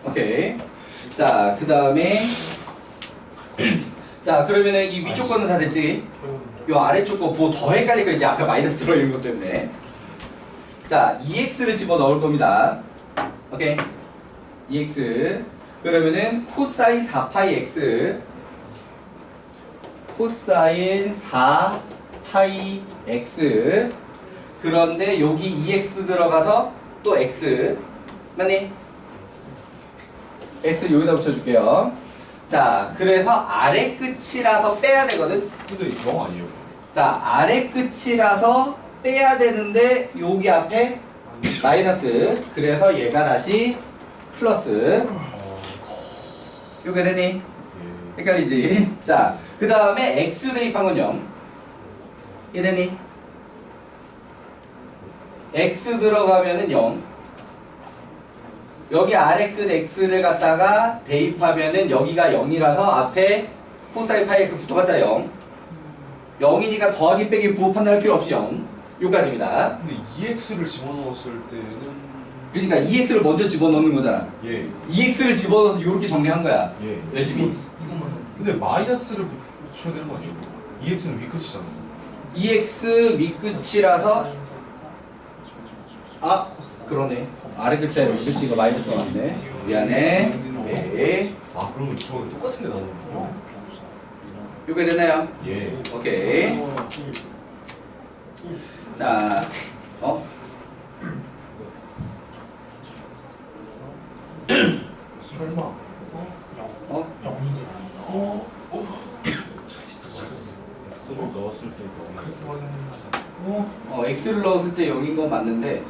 오케이. 자, 그 다음에 자, 그러면은 이 위쪽 거는 다 됐지? 요 아래쪽 거 부호 더 헷갈리니까 이제 앞에 마이너스 들어있는 것 때문에. 자, EX를 집어넣을 겁니다. 오케이. EX. 그러면은 코사인 4파이 X. 코사인 4파이 X. 그런데 여기 EX 들어가서 또 X. 맞니? X 여기다 붙여줄게요. 자, 그래서 아래 끝이라서 빼야 되거든. 근데 0 아니에요? 자, 아래 끝이라서 빼야 되는데 여기 앞에 마이너스. 그래서 얘가 다시 플러스. 요게 되니? 예. 헷갈리지? 자, 그 다음에 x 대입한 건 0. 이해 되니? x 들어가면은 0. 여기 아래 끝 x를 갖다가 대입하면은 여기가 0이라서 앞에 코사인 파이 x 붙어봤자 0. 0이니까 더하기 빼기 부호 판단할 필요 없이 0. 요까지입니다. 근데 EX를 집어넣었을 때는 그러니까 EX를 먼저 집어넣는 거잖아. 예. EX를 집어넣어서 이렇게 정리한 거야. 예. 열심히. 근데 마이너스를 붙여야 되는 거 아니에요? EX는 위끝이잖아요. EX 밑끝이라서 아 그러네. 아래 끝자리 밑끝이 이거 마이너스가 맞네. 미안해. 네. 아 그러면 저는 똑같은 게 나오는군요. 요게 되나요? 예. 오케이. 자, 설마 X를 넣었을 때 0인 건 맞는데,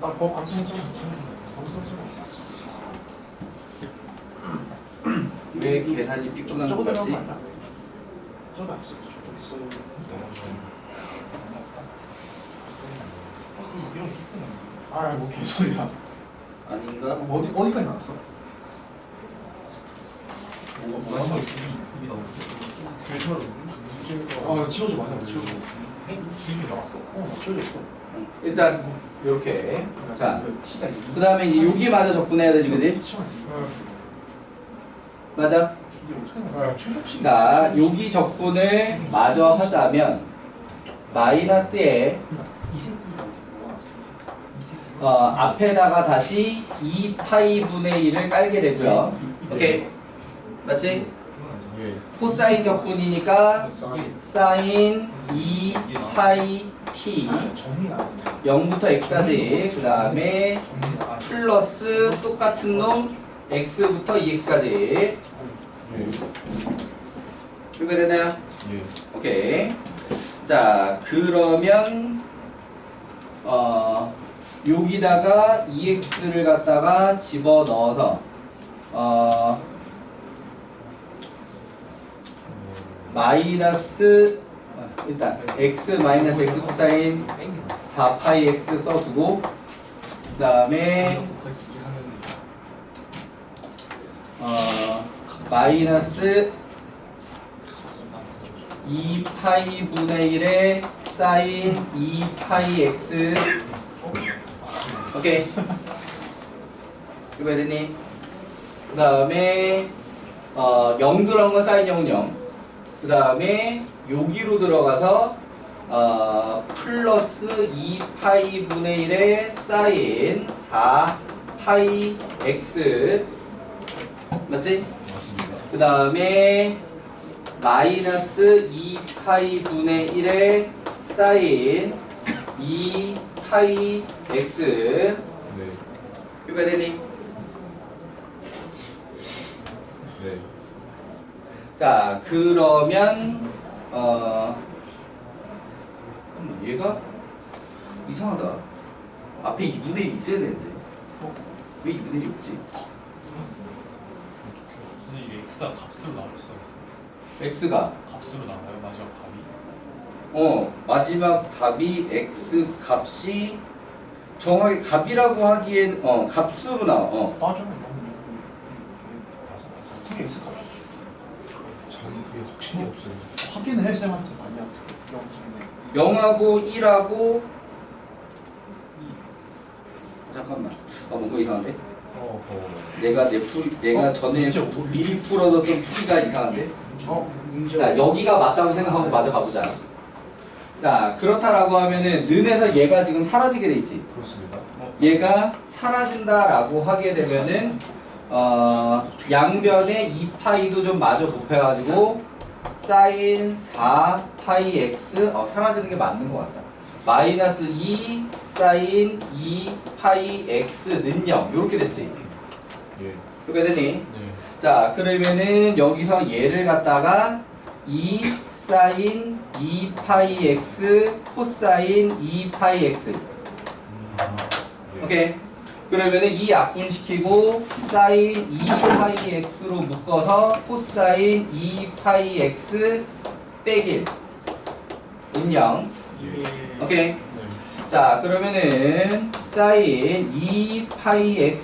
나뭐 방송 좀 왜 계산이 삐뚤어난 것 같지? 저도 안 썼어. 저도 있어요. 아뭐 개소리야. 아닌가? 어디까지 나왔어? 지워줘 맞아 지워줘. 수익이 나왔어? 지워졌어. 일단, 요렇게. 자, 티가 있는. 그 다음에 이제 여기마저 접근해야 되지, 그지? 맞아? 자, 여기 접근을 마저 하자면, 마이너스에, 앞에다가 다시 2파이분의 1을 깔게 되고요. 오케이. 맞지? 예. 코사인 격분이니까 사인 2파이 t 0부터 x까지 그 다음에 플러스 똑같은 놈 x부터 2x까지 예. 이렇게 되나요? 예. 오케이. 자, 그러면 여기다가 2x를 갖다가 집어넣어서 마이너스 일단 x 마이너스 x 코사인 4파이 x 써두고 그 다음에 마이너스 2파이 분의 1의 사인 2파이 x 오케이 이거 됐니? 그 다음에 0 들어간 건 사인 0은 0 그 다음에 여기로 들어가서 플러스 2파이 분의 1의 사인 4파이 x 맞지? 맞습니다. 그 다음에 마이너스 2파이 분의 1의 사인 2파이 x 네. 이거 되니? 네. 자 그러면 잠깐만 얘가 이상하다. 앞에 2분의 1이 있어야 되는데 왜 2분의 1이 없지? 저는 이게 x가 값으로 나올 수가 있어요. x가 값으로 나와요 마지막 답이. 마지막 답이 x 값이 정확히 값이라고 하기엔 값으로 나와. 맞아. 그게 x 값이죠. 저는 그게 확신이 없어요. 확인을 해 쌤한테 만약 0 중에 0하고 1하고 잠깐만 뭔가 이상한데? 내가 전에 미리 풀어뒀던 풀이가 이상한데? 문제 자 여기가 맞다고 생각하고 마저 가보자. 자 그렇다라고 하면은 는에서 얘가 지금 사라지게 돼 있지. 그렇습니다. 얘가 사라진다라고 하게 되면은 양변에 2파이도 좀 마저 곱해가지고 사인 4파이 x 사라지는 게 맞는 것 같다. 마이너스 2 사인 2파이 x는 0 이렇게 됐지. 예. 이렇게 되니? 네. 자 그러면은 여기서 얘를 갖다가 2 사인 2파이 x 코사인 2파이 x 예. 오케이. 그러면은 이 약분시키고 사인 2파이 x로 묶어서 코사인 2파이 x 빼기 1 0 예. 오케이. 네. 자 그러면은 사인 2파이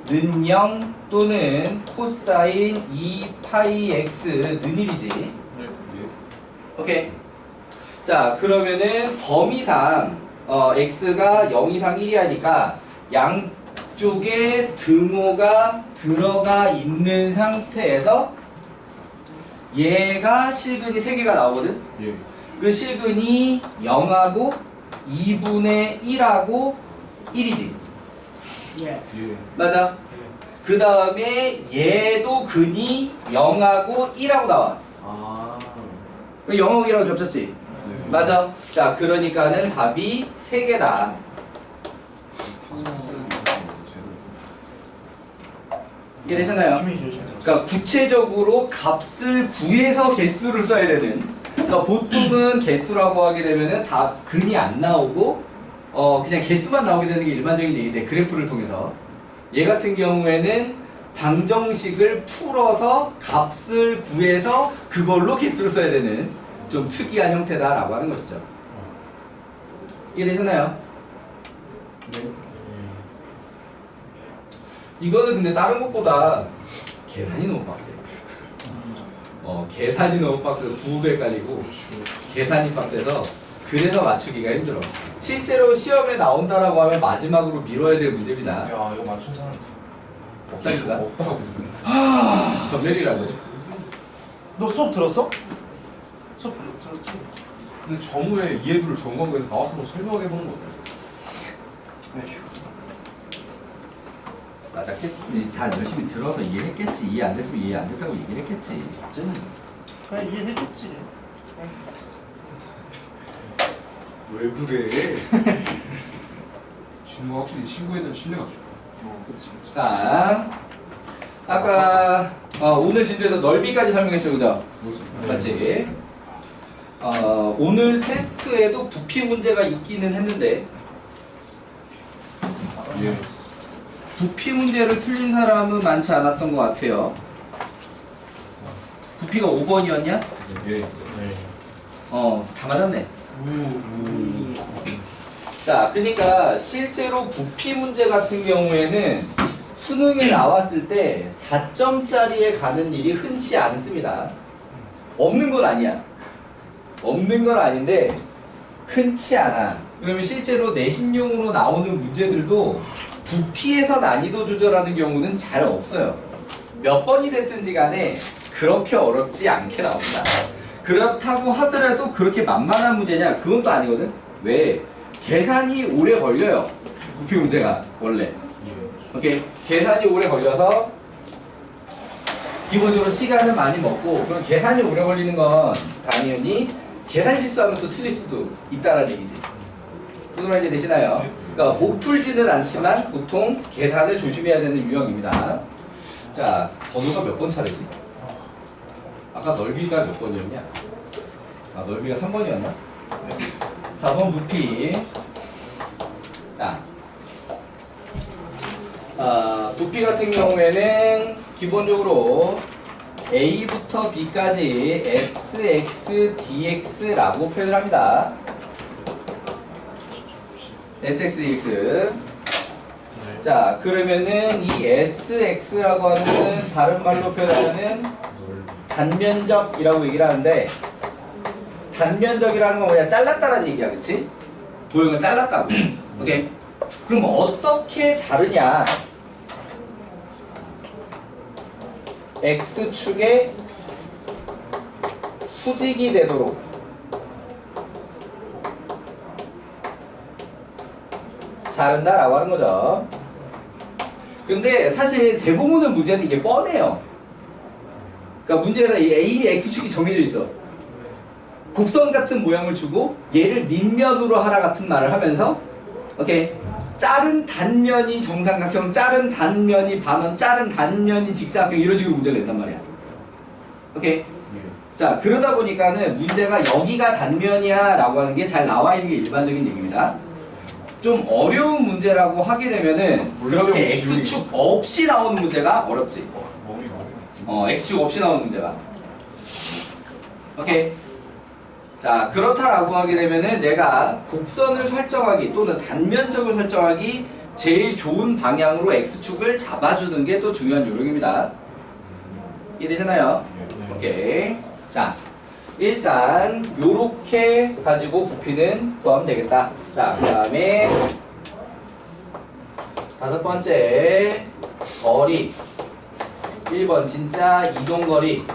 x는 0 또는 코사인 2파이 x는 1이지. 예. 오케이. 자 그러면은 범위상 x가 0 이상 1이 하니까 양쪽에 등호가 들어가 있는 상태에서 얘가 실근이 3개가 나오거든. 예. 그 실근이 0하고 2분의 1하고 1이지. 예. 예. 맞아. 그 다음에 얘도 근이 0하고 1하고 나와. 아 0하고 1하고 겹쳤지. 네. 맞아. 자 그러니까는 답이 3개다. 이해되셨나요? 주민이 열심히 들었어. 그러니까 구체적으로 값을 구해서 개수를 써야 되는. 그러니까 보통은 개수라고 하게 되면은 다 근이 안 나오고 그냥 개수만 나오게 되는 게 일반적인 얘기인데 그래프를 통해서 얘 같은 경우에는 방정식을 풀어서 값을 구해서 그걸로 개수를 써야 되는 좀 특이한 형태다라고 하는 것이죠. 이해되셨나요? 네. 이거는 근데 다른 것보다 계산이 너무 빡세. 계산이 너무 빡세서 부호도 헷갈리고 계산이 빡세서 그래서 맞추기가 힘들어. 실제로 시험에 나온다라고 하면 마지막으로 미뤄야 될 문제입니다. 야 이거 맞춘 사람 없다니까? 없다고. 전멸이라고. 너 수업 들었어? 수업 들었지? 근데 정우의 이해도를 전공에서 나와서 한번 설명해 보는 거 어때요? 에휴 맞아. 다 열심히 들어서 이해했겠지. 이해 안 됐으면 이해 안 됐다고 얘기를 했겠지. 쟤는 그냥 이해했겠지. 왜 그래? 진우가 확실히 친구에 대한 신뢰가 깊어. 그치 그치. 자, 아까 오늘 진도에서 넓이까지 설명했죠, 그죠? 그렇습니다. 맞지? 오늘 테스트에도 부피 문제가 있기는 했는데 예. 부피 문제를 틀린 사람은 많지 않았던 것 같아요. 부피가 5번이었냐? 예. 다 맞았네. 자, 그러니까 실제로 부피 문제 같은 경우에는 수능에 나왔을 때 4점짜리에 가는 일이 흔치 않습니다. 없는 건 아니야. 없는 건 아닌데 흔치 않아. 그러면 실제로 내신용으로 나오는 문제들도 부피에서 난이도 조절하는 경우는 잘 없어요. 몇 번이 됐든지 간에 그렇게 어렵지 않게 나옵니다. 그렇다고 하더라도 그렇게 만만한 문제냐? 그건 또 아니거든. 왜? 계산이 오래 걸려요. 부피 문제가 원래. 오케이. 계산이 오래 걸려서 기본적으로 시간을 많이 먹고, 그럼 계산이 오래 걸리는 건 당연히 계산 실수하면 또 틀릴 수도 있다는 얘기지. 무슨 말인지 되시나요? 그러니까 못 풀지는 않지만 보통 계산을 조심해야 되는 유형입니다. 자, 번호가 몇 번 차례지? 아까 넓이가 몇 번이었냐? 아, 넓이가 3번이었나? 4번 부피. 자, 부피 같은 경우에는 기본적으로 A부터 B까지 SX, DX라고 표현을 합니다. SX, DX. 자, 그러면은 이 SX라고 하는 거는 다른 말로 표현하면은 단면적이라고 얘기를 하는데, 단면적이라는 건 뭐냐? 잘랐다라는 얘기야, 그치? 도형을 잘랐다고. 오케이? 그럼 어떻게 자르냐? X축에 수직이 되도록 자른다라고 하는 거죠. 근데 사실 대부분의 문제는 이게 뻔해요. 그러니까 문제에서 이 A의 X축이 정해져 있어. 곡선 같은 모양을 주고 얘를 밑면으로 하라 같은 말을 하면서, 오케이, 자른 단면이 정삼각형, 자른 단면이 반원, 자른 단면이 직사각형, 이런 식으로 문제를 냈단 말이야. 오케이. 자, 그러다 보니까는 문제가 여기가 단면이야 라고 하는 게 잘 나와 있는 게 일반적인 얘기입니다. 좀 어려운 문제라고 하게 되면은 그렇게 X축 없이 나오는 문제가 어렵지. X축 없이 나오는 문제가. 오케이. 자, 그렇다라고 하게 되면은 내가 곡선을 설정하기 또는 단면적을 설정하기 제일 좋은 방향으로 X축을 잡아주는 게 또 중요한 요령입니다. 이해되시나요? 오케이. 자, 일단 요렇게 가지고 부피는 구하면 되겠다. 자, 그 다음에 다섯 번째, 거리. 1번 진짜 이동거리.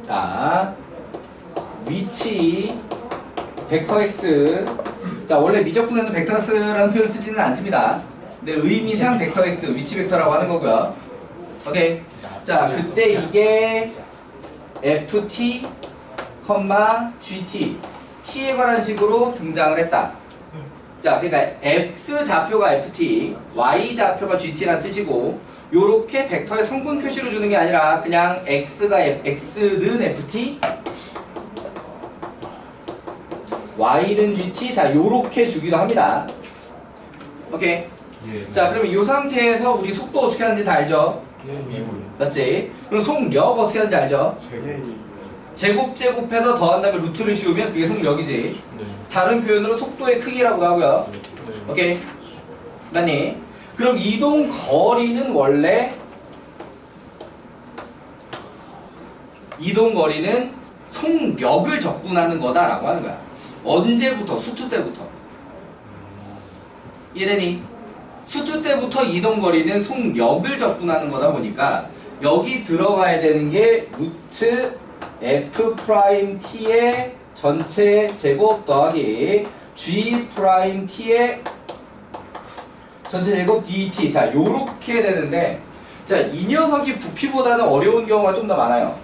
자, 위치 벡터 x. 자, 원래 미적분에는 벡터 x라는 표현을 쓰지는 않습니다. 근데 의미상 벡터 x, 위치 벡터라고 하는 거고요. 오케이. 자, 그때 이게 ft, gt, t에 관한 식으로 등장을 했다. 자, 그러니까 x 좌표가 ft, y 좌표가 gt라는 뜻이고, 요렇게 벡터의 성분 표시를 주는 게 아니라 그냥 x가 x는 ft, y는 gt, 자, 요렇게 주기도 합니다. 오케이. 예. 자, 그러면 이 상태에서 우리 속도 어떻게 하는지 다 알죠? 맞지? 그럼 속력 어떻게 하는지 알죠? 제곱해서 더한 다음에 루트를 씌우면 그게 속력이지. 다른 표현으로 속도의 크기라고도 하고요. 오케이? 맞니? 그럼 이동 거리는 원래 이동 거리는 속력을 적분하는 거다라고 하는 거야. 언제부터? 수투 때부터. 이해되니? 수투 때부터 이동 거리는 속력을 적분하는 거다 보니까 여기 들어가야 되는 게 루트 f 프라임 t의 전체 제곱 더하기 g 프라임 t의 전체 제곱 dt. 자, 요렇게 되는데, 자, 이 녀석이 부피보다는 어려운 경우가 좀 더 많아요.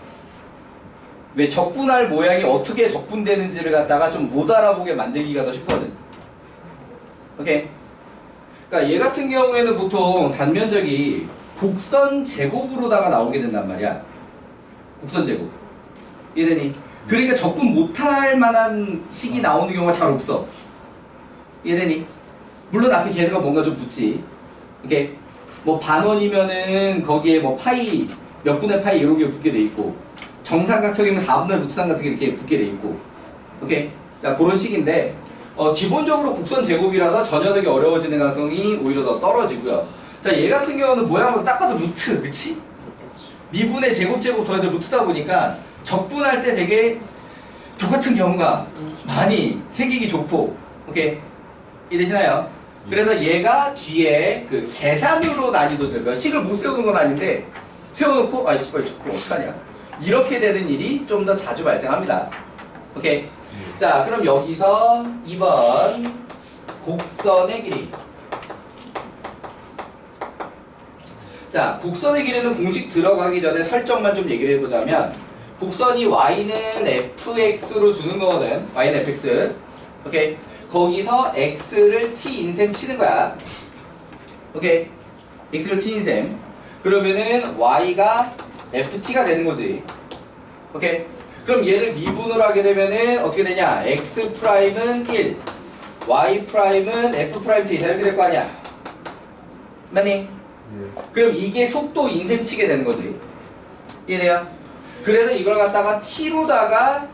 왜? 적분할 모양이 어떻게 적분되는지를 갖다가 좀 못 알아보게 만들기가 더 쉽거든. 오케이? 그러니까 얘 같은 경우에는 보통 단면적이 곡선 제곱으로다가 나오게 된단 말이야. 곡선 제곱. 이해되니? 그러니까 적분 못할 만한 식이 나오는 경우가 잘 없어. 이해되니? 물론 앞에 계수가 뭔가 좀 붙지. 오케이. 뭐 반원이면은 거기에 뭐 파이 몇 분의 파이 이런 게 붙게 돼 있고, 정삼각형이면 4분의 루트삼 같은 게 이렇게 붙게 돼 있고. 오케이. 자, 그런 식인데 기본적으로 곡선 제곱이라서 저 녀석이 어려워지는 가능성이 오히려 더 떨어지고요. 자, 얘 같은 경우는 모양을 딱 봐도 루트, 그치? 미분의 제곱 더해서 루트다 보니까 적분할 때 되게 족같은 경우가 많이 생기기 좋고. 오케이. 이해되시나요? 그래서 얘가 뒤에 그 계산으로 난이도죠. 그러니까 식을 못 세우는 건 아닌데 세워놓고 아이 씨발 적분 어떡하냐 이렇게 되는 일이 좀 더 자주 발생합니다. 오케이. 자, 그럼 여기서 2번 곡선의 길이. 자, 곡선의 길이는 공식 들어가기 전에 설정만 좀 얘기를 해보자면, 곡선이 y는 fx로 주는 거거든. y는 fx. 오케이. 거기서 x를 t 인셈 치는 거야. 오케이. x를 t 인셈. 그러면은 y가 ft가 되는 거지. 오케이. 그럼 얘를 미분으로 하게 되면은 어떻게 되냐? x 프라임은 1, y 프라임은 f 프라임 t 이렇게 될 거 아니야? 맞니? 예. 그럼 이게 속도 인셈 치게 되는 거지. 이해돼요? 그래서 이걸 갖다가 t로다가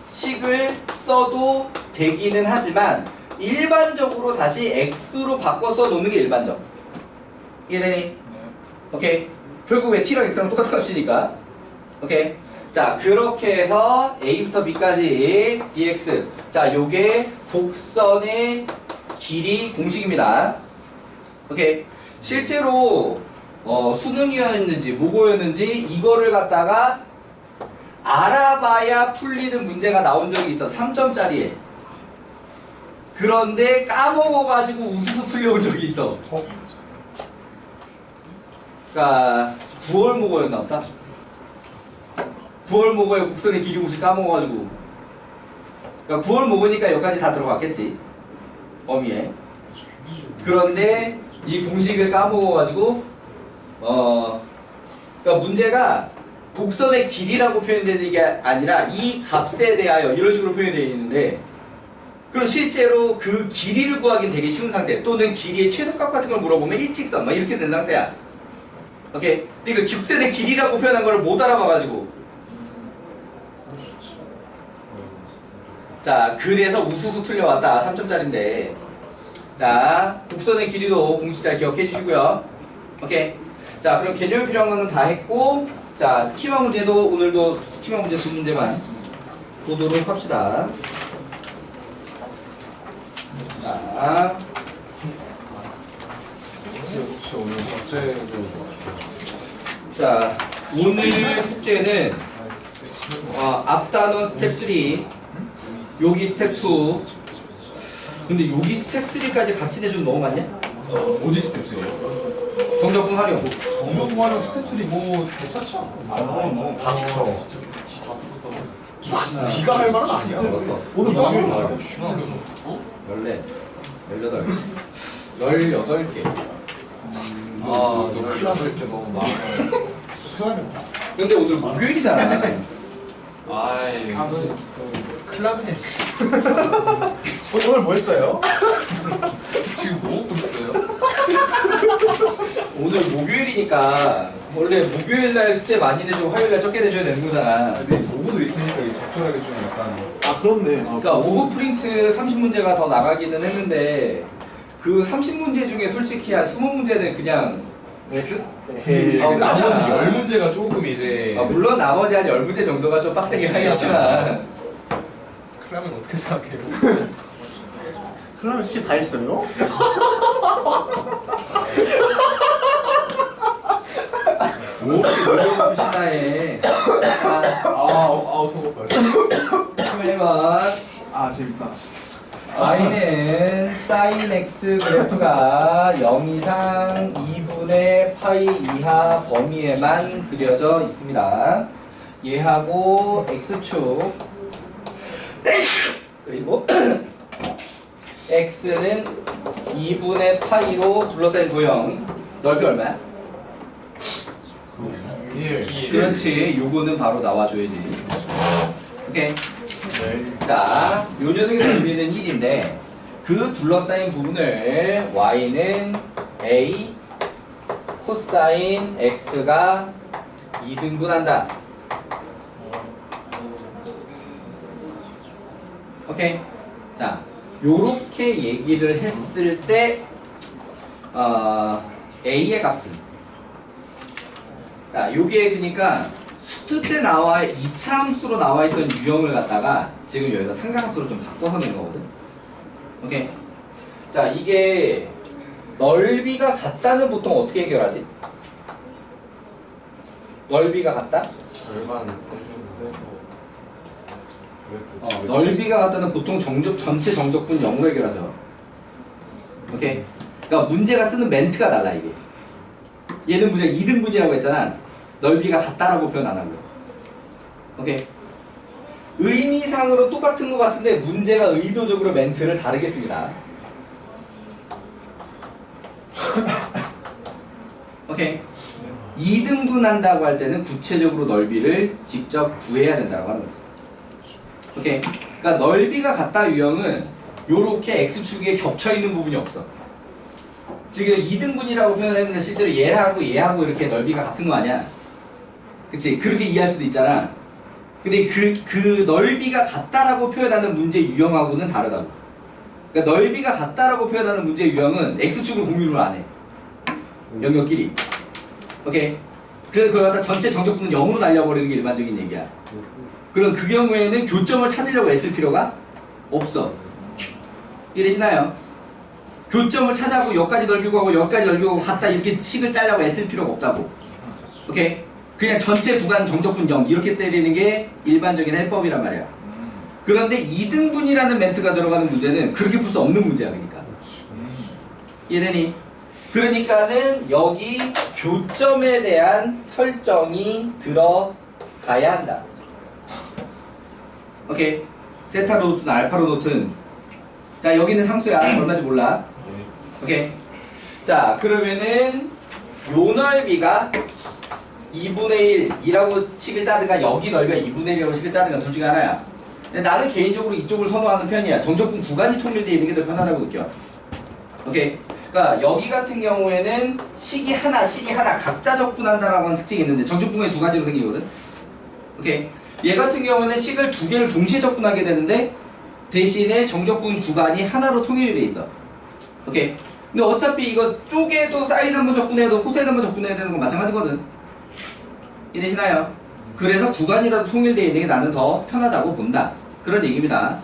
식을 써도 되기는 하지만 일반적으로 다시 x로 바꿔 써 놓는 게 일반적. 이해되니? 오케이. 결국 t랑 x랑 똑같은 값이니까. 오케이. 자, 그렇게 해서 a부터 b까지 dx. 자, 요게 곡선의 길이 공식입니다. 오케이. 실제로 수능이었는지 뭐고였는지 이거를 갖다가 알아봐야 풀리는 문제가 나온 적이 있어. 3점짜리에. 그런데 까먹어가지고 우수수 틀려온 적이 있어. 그러니까 9월 모고였나 보다. 9월 모고에 곡선의 길이 공식 까먹어가지고. 그러니까 9월 모고니까 여기까지 다 들어갔겠지. 범위에. 그런데 이 공식을 까먹어가지고 그러니까 문제가 곡선의 길이라고 표현되는 게 아니라 이 값에 대하여 이런 식으로 표현되어 있는데, 그럼 실제로 그 길이를 구하기는 되게 쉬운 상태. 또는 길이의 최소값 같은 걸 물어보면 일직선 막 이렇게 된 상태야. 오케이. 근데 그 곡선의 길이라고 표현한 걸 못 알아봐가지고. 자, 그래서 우수수 틀려왔다. 3점짜리인데. 자, 곡선의 길이도 공식 잘 기억해 주시고요. 오케이. 자, 그럼 개념이 필요한 거는 다 했고, 자, 스키마 문제도 오늘도 스키마 문제 두 문제만 보도록 합시다. 자, 혹시 오늘 숙제도 자, 오늘 숙제는 앞단원 스텝 3, 여기 스텝 2. 근데 여기 스텝 3까지 같이 내주면 너무 많냐? 어디 스텝스예요? 정답분 활용. 정명 활용 스텝 3 뭐 괜찮지 않아? 다 시켜. 네가 할 말은 아니야. 오늘 네가 할 뭐 말은 하는 아니야. 18개. 너 큰일 났을 게 너무 많아. 근데 오늘 목요일이잖아. 아이. 클라브네. 오늘 뭐 했어요? 지금 뭐 먹고 있어요? 오늘 목요일이니까 원래 목요일 날 숙제 많이 내주고 화요일 날 적게 내줘야 되는 거잖아. 근데 오후도 있으니까 이게 적절하게 좀 약간 아 그렇네. 그러니까 오브 프린트 30문제가 더 나가기는 했는데 그 30문제 중에 솔직히 한 20문제는 그냥 나머지 10문제가 조금 이제 물론 나머지 한 10문제 정도가 좀 빡세게 하겠지만 클라면 어떻게 생각해요? 그러면 씨 다 했어요? 뭐 노력하고 싶다해. 아우 성공 해봐. 아 재밌다. y는 sin x 그래프가 0 이상 2분의 파이 이하 범위에만 그려져 있습니다. 얘하고 x축 그리고 x는 2분의 파이로 둘러싼 도형. 넓이 얼마야? 1. 그렇지. 요거는 바로 나와줘야지. 오케이. 자, 요 녀석의 넓이는 1인데 그 둘러싸인 부분을 y는 a 코사인 x가 2등분한다. 오케이. 자, 요렇게 얘기를 했을 때 a의 값은, 자, 요게 그러니까 수트 때 나와 2차 함수로 나와 있던 유형을 갖다가 지금 여기서 상가함수로 좀 바꿔서 낸 거거든. 오케이. 자, 이게 넓이가 같다는 보통 어떻게 해결하지? 넓이가 같다? 절반 그래도 넓이가 같다는 보통 전체 정적분 0으로 해결하죠. 오케이. 그러니까 문제가 쓰는 멘트가 달라 이게. 얘는 문제가 2등분이라고 했잖아. 넓이가 같다라고 표현 안 하고. 오케이. 의미상으로 똑같은 것 같은데 문제가 의도적으로 멘트를 다르게 씁니다. 오케이. 2등분 한다고 할 때는 구체적으로 넓이를 직접 구해야 된다고 하는 거지. 오케이. 그러니까 넓이가 같다 유형은 요렇게 x축에 겹쳐 있는 부분이 없어. 지금 2등분이라고 표현을 했는데 실제로 얘하고 이렇게 넓이가 같은 거 아니야? 그치? 그렇게 이해할 수도 있잖아. 근데 그 넓이가 같다라고 표현하는 문제 유형하고는 다르다고. 그러니까 넓이가 같다라고 표현하는 문제 유형은 x축을 공유를 안 해. 영역끼리. 오케이. 그래서 그걸 갖다 전체 정적분은 0으로 날려버리는 게 일반적인 얘기야. 그럼 그 경우에는 교점을 찾으려고 애쓸 필요가 없어. 이해되시나요? 교점을 찾아고 여기까지 넓이고 하고 여기까지 넓이고 하고 같다 이렇게 식을 짜려고 애쓸 필요가 없다고. 오케이? 그냥 전체 구간 정적분 0 이렇게 때리는 게 일반적인 해법이란 말이야. 그런데 2등분이라는 멘트가 들어가는 문제는 그렇게 풀 수 없는 문제야. 그러니까 이해되니? 그러니까는 여기 교점에 대한 설정이 들어가야 한다. 오케이. 세타로 노트는 알파로 노트는, 자 여기는 상수야. 얼마인지 몰라. 오케이. 자 그러면은 요 넓이가 2분의 1이라고 식을 짜든가 여기 넓이가 2분의 1이라고 식을 짜든가 둘 중에 하나야. 근데 나는 개인적으로 이쪽을 선호하는 편이야. 정적분 구간이 통일되어 있는 게 더 편하다고 느껴. 오케이. 그러니까 여기 같은 경우에는 식이 하나 각자 적분한다라고 하는 특징이 있는데 정적분이 두 가지로 생기거든. 오케이. 얘 같은 경우에는 식을 두 개를 동시에 적분하게 되는데 대신에 정적분 구간이 하나로 통일이 돼 있어. 오케이. 근데 어차피 이거 쪼개도 사인 한번 적분해도 호사인 한번 적분해야 되는 건 마찬가지거든. 이해되시나요? 그래서 구간이라도 통일되어 있는 게 나는 더 편하다고 본다. 그런 얘기입니다.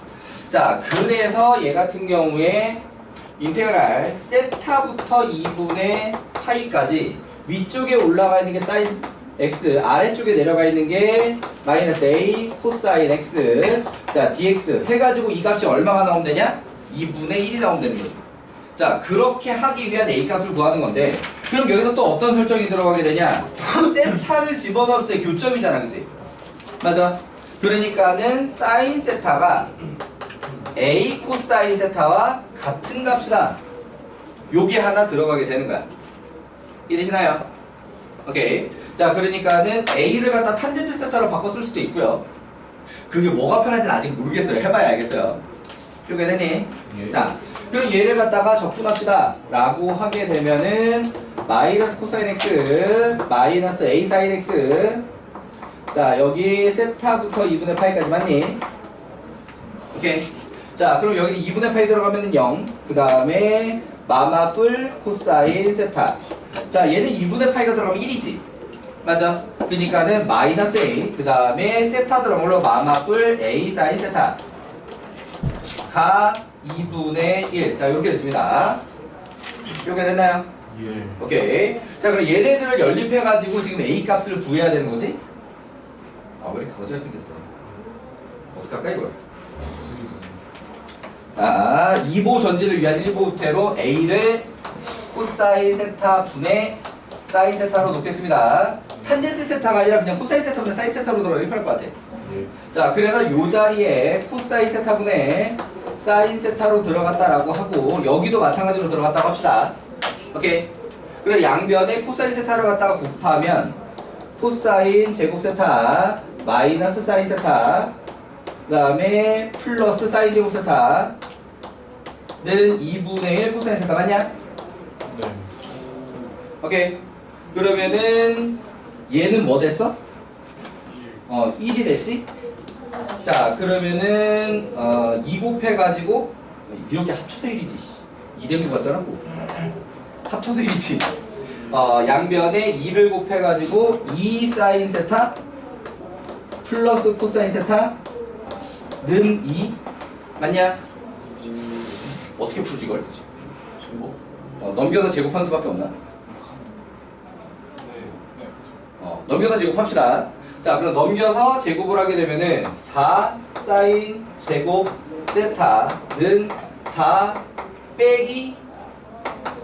자, 그래서 얘 같은 경우에 인테그랄 세타부터 2분의 파이까지 위쪽에 올라가 있는 게 사인 x, 아래쪽에 내려가 있는 게 마이너스 a 코사인 x. 자, dx 해가지고 이 값이 얼마가 나오면 되냐? 2분의 1이 나오면 되는 거지. 자, 그렇게 하기 위한 a 값을 구하는 건데, 그럼 여기서 또 어떤 설정이 들어가게 되냐? 세타를 집어넣었을 때 교점이잖아, 그치? 맞아. 그러니까는 사인 세타가 a 코사인 세타와 같은 값이다. 요게 하나 들어가게 되는 거야. 이해되시나요? 오케이. 자, 그러니까는 a를 갖다 탄젠트 세타로 바꿔 쓸 수도 있고요. 그게 뭐가 편한지는 아직 모르겠어요. 해봐야 알겠어요. 이렇게 되니? 예. 자, 그럼 얘를 갖다가 적분합시다 라고 하게 되면은 마이너스 코사인 x 마이너스 a 사인 x. 자, 여기 세타부터 2분의 파이까지 맞니? 오케이. 자, 그럼 여기 2분의 파이 들어가면은 0. 그 다음에 마마뿔 코사인 세타. 자, 얘는 2분의 파이가 들어가면 1이지. 맞아. 그러니까는 마이너스 a. 그 다음에 세타 들어간 걸로 마마뿔 a 사인 세타. 가 2분의 1. 자, 이렇게 됐습니다. 이렇게 됐나요? 예. 오케이. 자, 그럼 얘네들을 연립해가지고 지금 a 값을 구해야 되는 거지? 아, 왜 이렇게 거지가 생겼어? 어떡할까, 이걸? 아, 2보 전지를 위한 1보 우태로 a를 코사인 세타 분의 사인 세타로 놓겠습니다. 탄젠트 세타가 아니라 그냥 코사인 세타 분의 사인 세타로 들어가 이렇게 할 것 같아. 예. 자, 그래서 요 자리에 코사인 세타 분의 사인 세타로 들어갔다라고 하고 여기도 마찬가지로 들어갔다고 합시다. 오케이. 그래 양변에 코사인 세타를 갖다가 곱하면 코사인 제곱 세타 마이너스 사인 세타 그 다음에 플러스 사인 제곱 세타 2분의 1 코사인 세타 맞냐? 네. 오케이. 그러면은 얘는 뭐 됐어? 1이 됐지? 자, 그러면은 2 곱해가지고 이렇게 합쳐서 1이지. 2된 거 같잖아. 뭐. 합쳐서 1이지. 양변에 2를 곱해가지고 2 사인 세타 플러스 코사인 세타 는 2 맞냐? 어떻게 풀지 이걸? 넘겨서 제곱한 수밖에 없나? 넘겨서 제곱합시다. 자, 그럼 넘겨서 제곱을 하게 되면은 4 사인 제곱 세타는 4 빼기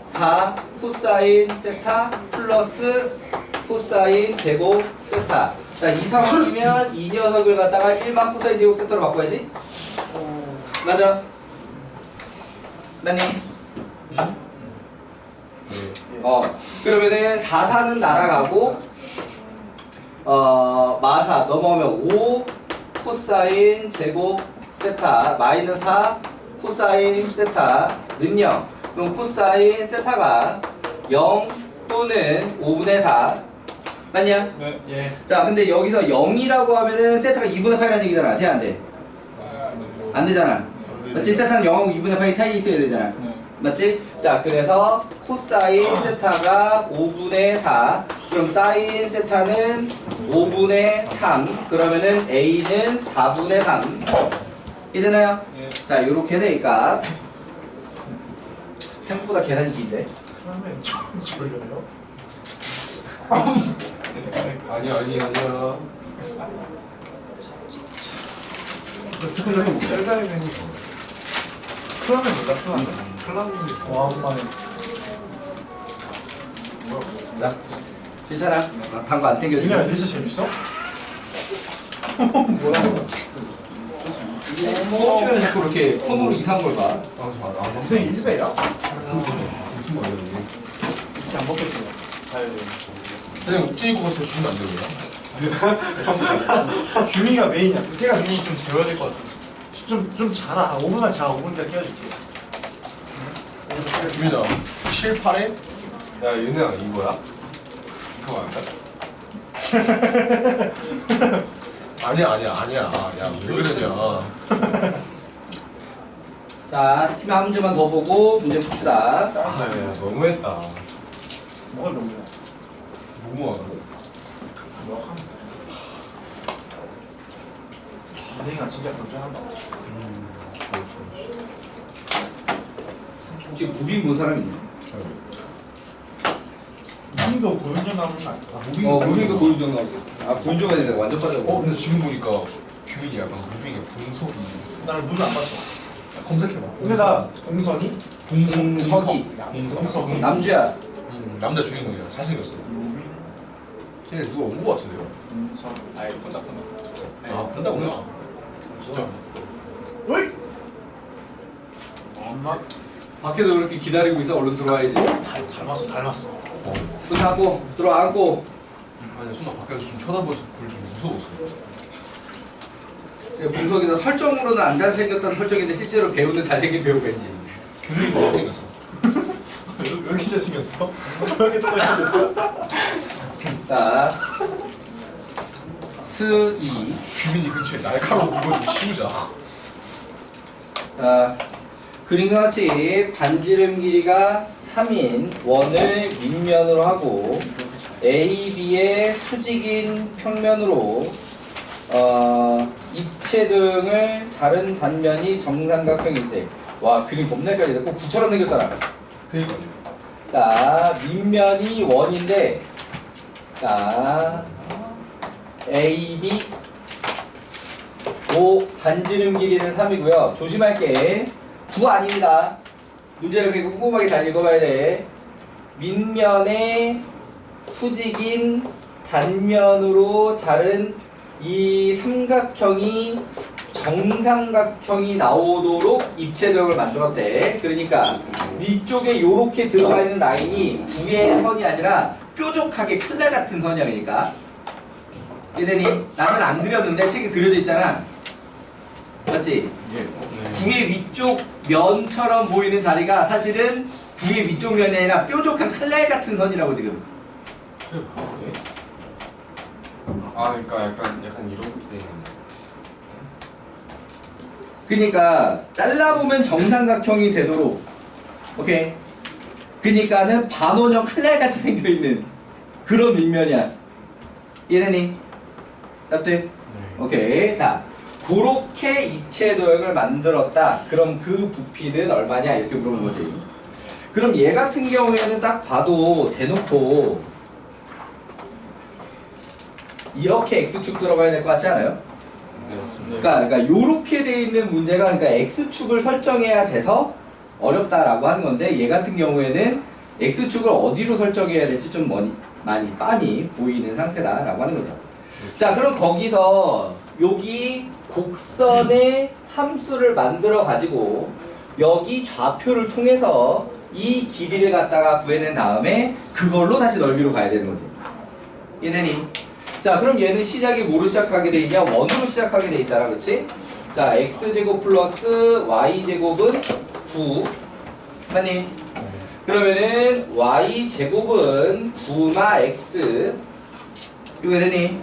4 코사인 세타 플러스 코사인 제곱 세타. 자, 이 상황이면 이 녀석을 갖다가 일반 코사인 제곱 세타로 바꿔야지. 맞아? 맞니? 그러면은 4, 4는 날아가고 마사 넘어오면 5 코사인 제곱 세타 마이너스 4 코사인 세타는 0. 그럼 코사인 세타가 0 또는 5분의 4 맞냐? 네. 예. 자, 근데 여기서 0이라고 하면은 세타가 2분의 8이라는 얘기잖아. 돼, 안 돼? 안 되잖아. 맞지? 세타는 0하고 2분의 8이 사이에 있어야 되잖아. 네. 맞지? 자, 그래서 코사인 세타가 5분의 4. 그럼 사인 세타는 5분의 3. 그러면은 A는 4분의 3. 이되나요? 예. 자, 요렇게 되니까 생각보다 계산이 긴데. 그러면 좀 졸려요? 아니야. 클라이 뭐야? 셀다이맨이 그러면 뭐다 클라이? 클라운이 와 엄마네. 자, 괜찮아. 단거 안 그냥 땡겨주고. 리스 재밌어? 뭐야? 수업 시간에 자꾸 이렇게 폰으로 이상한 걸 봐. 선생님 일배야? 무슨 말이야 이게? 이렇게 안 먹겠어요. 가야 돼. 그냥 욱진이고 가서 주면 안 되고요? 규미가 메인이야. 걔가 언니 좀 재워야 될 것 같아. 좀 자라. 5분만 자. 5분까지 깨워줄게. 규민아 7, 8에? 야 윤혜야 이거야? 이거 아닌가? 아니야 야왜 그러냐 자, 스키마 한 문제만 더 보고 문제 풉시다. 야 너무했다. 뭐가 너무해? 너무하다고? 은행아 진짜 건전한다. 혹시 무빙 본 사람 있냐? 무빙도 고윤전 나오는 거 아니야? 무빙도 고윤정 나오고. 고윤정가 되니까 완전 빠져. 근데 지금 보니까 규민이 약간 무빙의 분석이 나는 문을 안 봤어. 검색해봐 근데 나 동선이? 동석이. 봉석 남주야. 남자 주인공이야 잘생겼어 쟤네 누가 온 거 같은데요? 아예 끝났구나. 아 끝나구나 진짜 어이! 엄마 밖에서 그렇게 기다리고 있어. 얼른 들어와야지. 닮았어. 손 잡고 들어앉고. 아니 순간 밖에서 좀 쳐다볼 좀 무서웠어 분석이나 설정으로는 안 잘생겼다는 설정인데 실제로 배우는 잘생긴 배우가 있지. 규민이도 잘생겼어 왜 이렇게 잘생겼어? 왜 이렇게 잘생겼어? 자, 스이. 규민이 근처에 날카로운 물건 좀 치우자 자, 그림과 같이 반지름 길이가 3인 원을 밑면으로 하고 A, B의 수직인 평면으로 입체등을 자른 단면이 정삼각형일 때. 와, 그림 겁나 헷갈리다. 꼭 구처럼 생겼잖아. 그니까요 자, 밑면이 원인데, 자, A, B, O 반지름 길이는 3이고요. 조심할게. 9 아닙니다. 문제를 그렇게 꼼꼼하게 잘 읽어봐야 돼. 밑면에 수직인 단면으로 자른 이 삼각형이 정삼각형이 나오도록 입체등을 만들었대. 그러니까 위쪽에 요렇게 들어가 있는 라인이 구의 선이 아니라 뾰족하게 칼날 같은 선이야. 그러니까 얘들이 나는 안 그렸는데 책에 그려져 있잖아. 맞지? 구의 위쪽 면처럼 보이는 자리가 사실은 구의 위쪽 면이 아니라 뾰족한 칼날 같은 선이라고 지금. 아 그러니까 약간 이렇게 돼 있는. 그러니까 잘라보면 정삼각형이 되도록, 오케이. 그러니까는 반원형 칼날같이 생겨있는 그런 윗면이야. 이해되니? 답들? 오케이. 자, 그렇게 입체 도형을 만들었다. 그럼 그 부피는 얼마냐? 이렇게 물어보는 거지. 그럼 얘 같은 경우에는 딱 봐도 대놓고 이렇게 X축 들어가야 될 것 같지 않아요? 네 맞습니다. 그러니까 요렇게 돼 있는 문제가 그러니까 X축을 설정해야 돼서 어렵다라고 하는 건데, 얘 같은 경우에는 X축을 어디로 설정해야 될지 좀 많이 빤히 보이는 상태다라고 하는 거죠. 자, 그럼 거기서 여기 곡선의 함수를 만들어 가지고 여기 좌표를 통해서 이 길이를 갖다가 구해낸 다음에 그걸로 다시 넓이로 가야 되는 거지. 이해되니? 자, 그럼 얘는 시작이 뭐로 시작하게 돼 있냐? 1으로 시작하게 돼 있잖아, 그렇지? 자, x제곱 플러스 y제곱은 9 맞니? 그러면은 y제곱은 9마 x 이거 되니?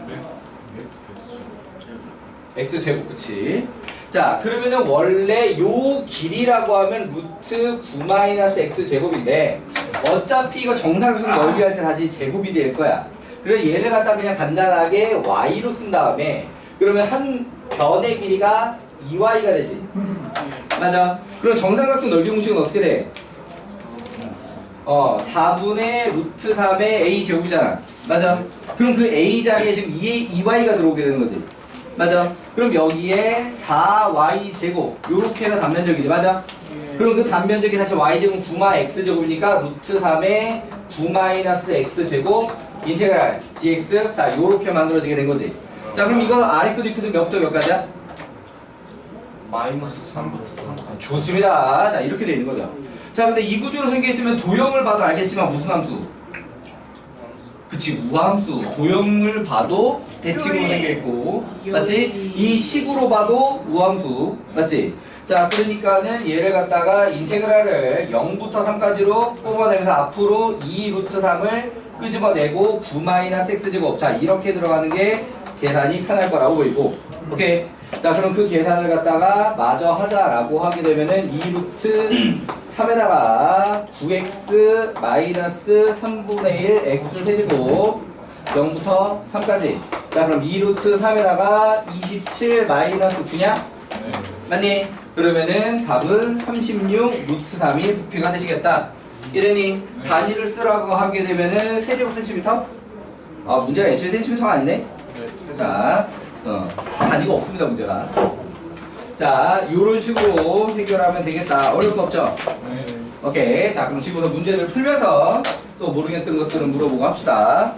x제곱, 그치? 자, 그러면은 원래 요 길이라고 하면 루트 9 마이너스 x제곱인데 어차피 이거 정사각형 넓이 할 때 다시 제곱이 될 거야. 그래서 얘를 갖다 그냥 간단하게 y로 쓴 다음에 그러면 한 변의 길이가 2y가 되지. 맞아. 그럼 정삼각형 넓이 공식은 어떻게 돼? 4분의 루트 3의 a 제곱이잖아. 맞아. 그럼 그 a 자리에 지금 2y가 들어오게 되는 거지. 맞아. 그럼 여기에 4y 제곱 요렇게 해서 단면적이지. 맞아. 그럼 그 단면적이 사실 y제곱 9마 x제곱이니까 루트 3의 9 마이너스 x제곱 인테그랄 dx. 자, 요렇게 만들어지게 된 거지. 자, 그럼 이거 아래 끝, 위 끝은 몇부터 몇까지야? 마이너스 3부터 3까지. 좋습니다. 자, 이렇게 돼 있는 거죠. 자, 근데 이 구조로 생겨있으면 도형을 봐도 알겠지만 무슨 함수? 그치, 우함수. 도형을 봐도 대칭으로 생겨있고, 맞지? 이 식으로 봐도 우함수, 맞지? 자, 그러니까는 얘를 갖다가 인테그랄을 0부터 3까지로 뽑아내면서 앞으로 2 루트 3을 끄집어내고 9 마이너스 x제곱. 자, 이렇게 들어가는 게 계산이 편할 거라고 보이고, 오케이? 자, 그럼 그 계산을 갖다가 마저 하자라고 하게 되면은 2 루트 3에다가 9x 마이너스 3분의 1 x 세제곱 0부터 3까지. 자, 그럼 2 루트 3에다가 27 마이너스 9냐? 네. 맞니? 그러면은 답은 36 루트 3이 부피가 되시겠다. 이러니 단위를 쓰라고 하게 되면은 세제곱 센티미터? 아, 문제가 애초에 센티미터가 아니네? 네. 자, 단위가 없습니다, 문제가. 자, 요런 식으로 해결하면 되겠다. 어려울 거 없죠? 네. 오케이. 자, 그럼 지금부터 문제를 풀면서 또 모르겠던 것들은 물어보고 합시다.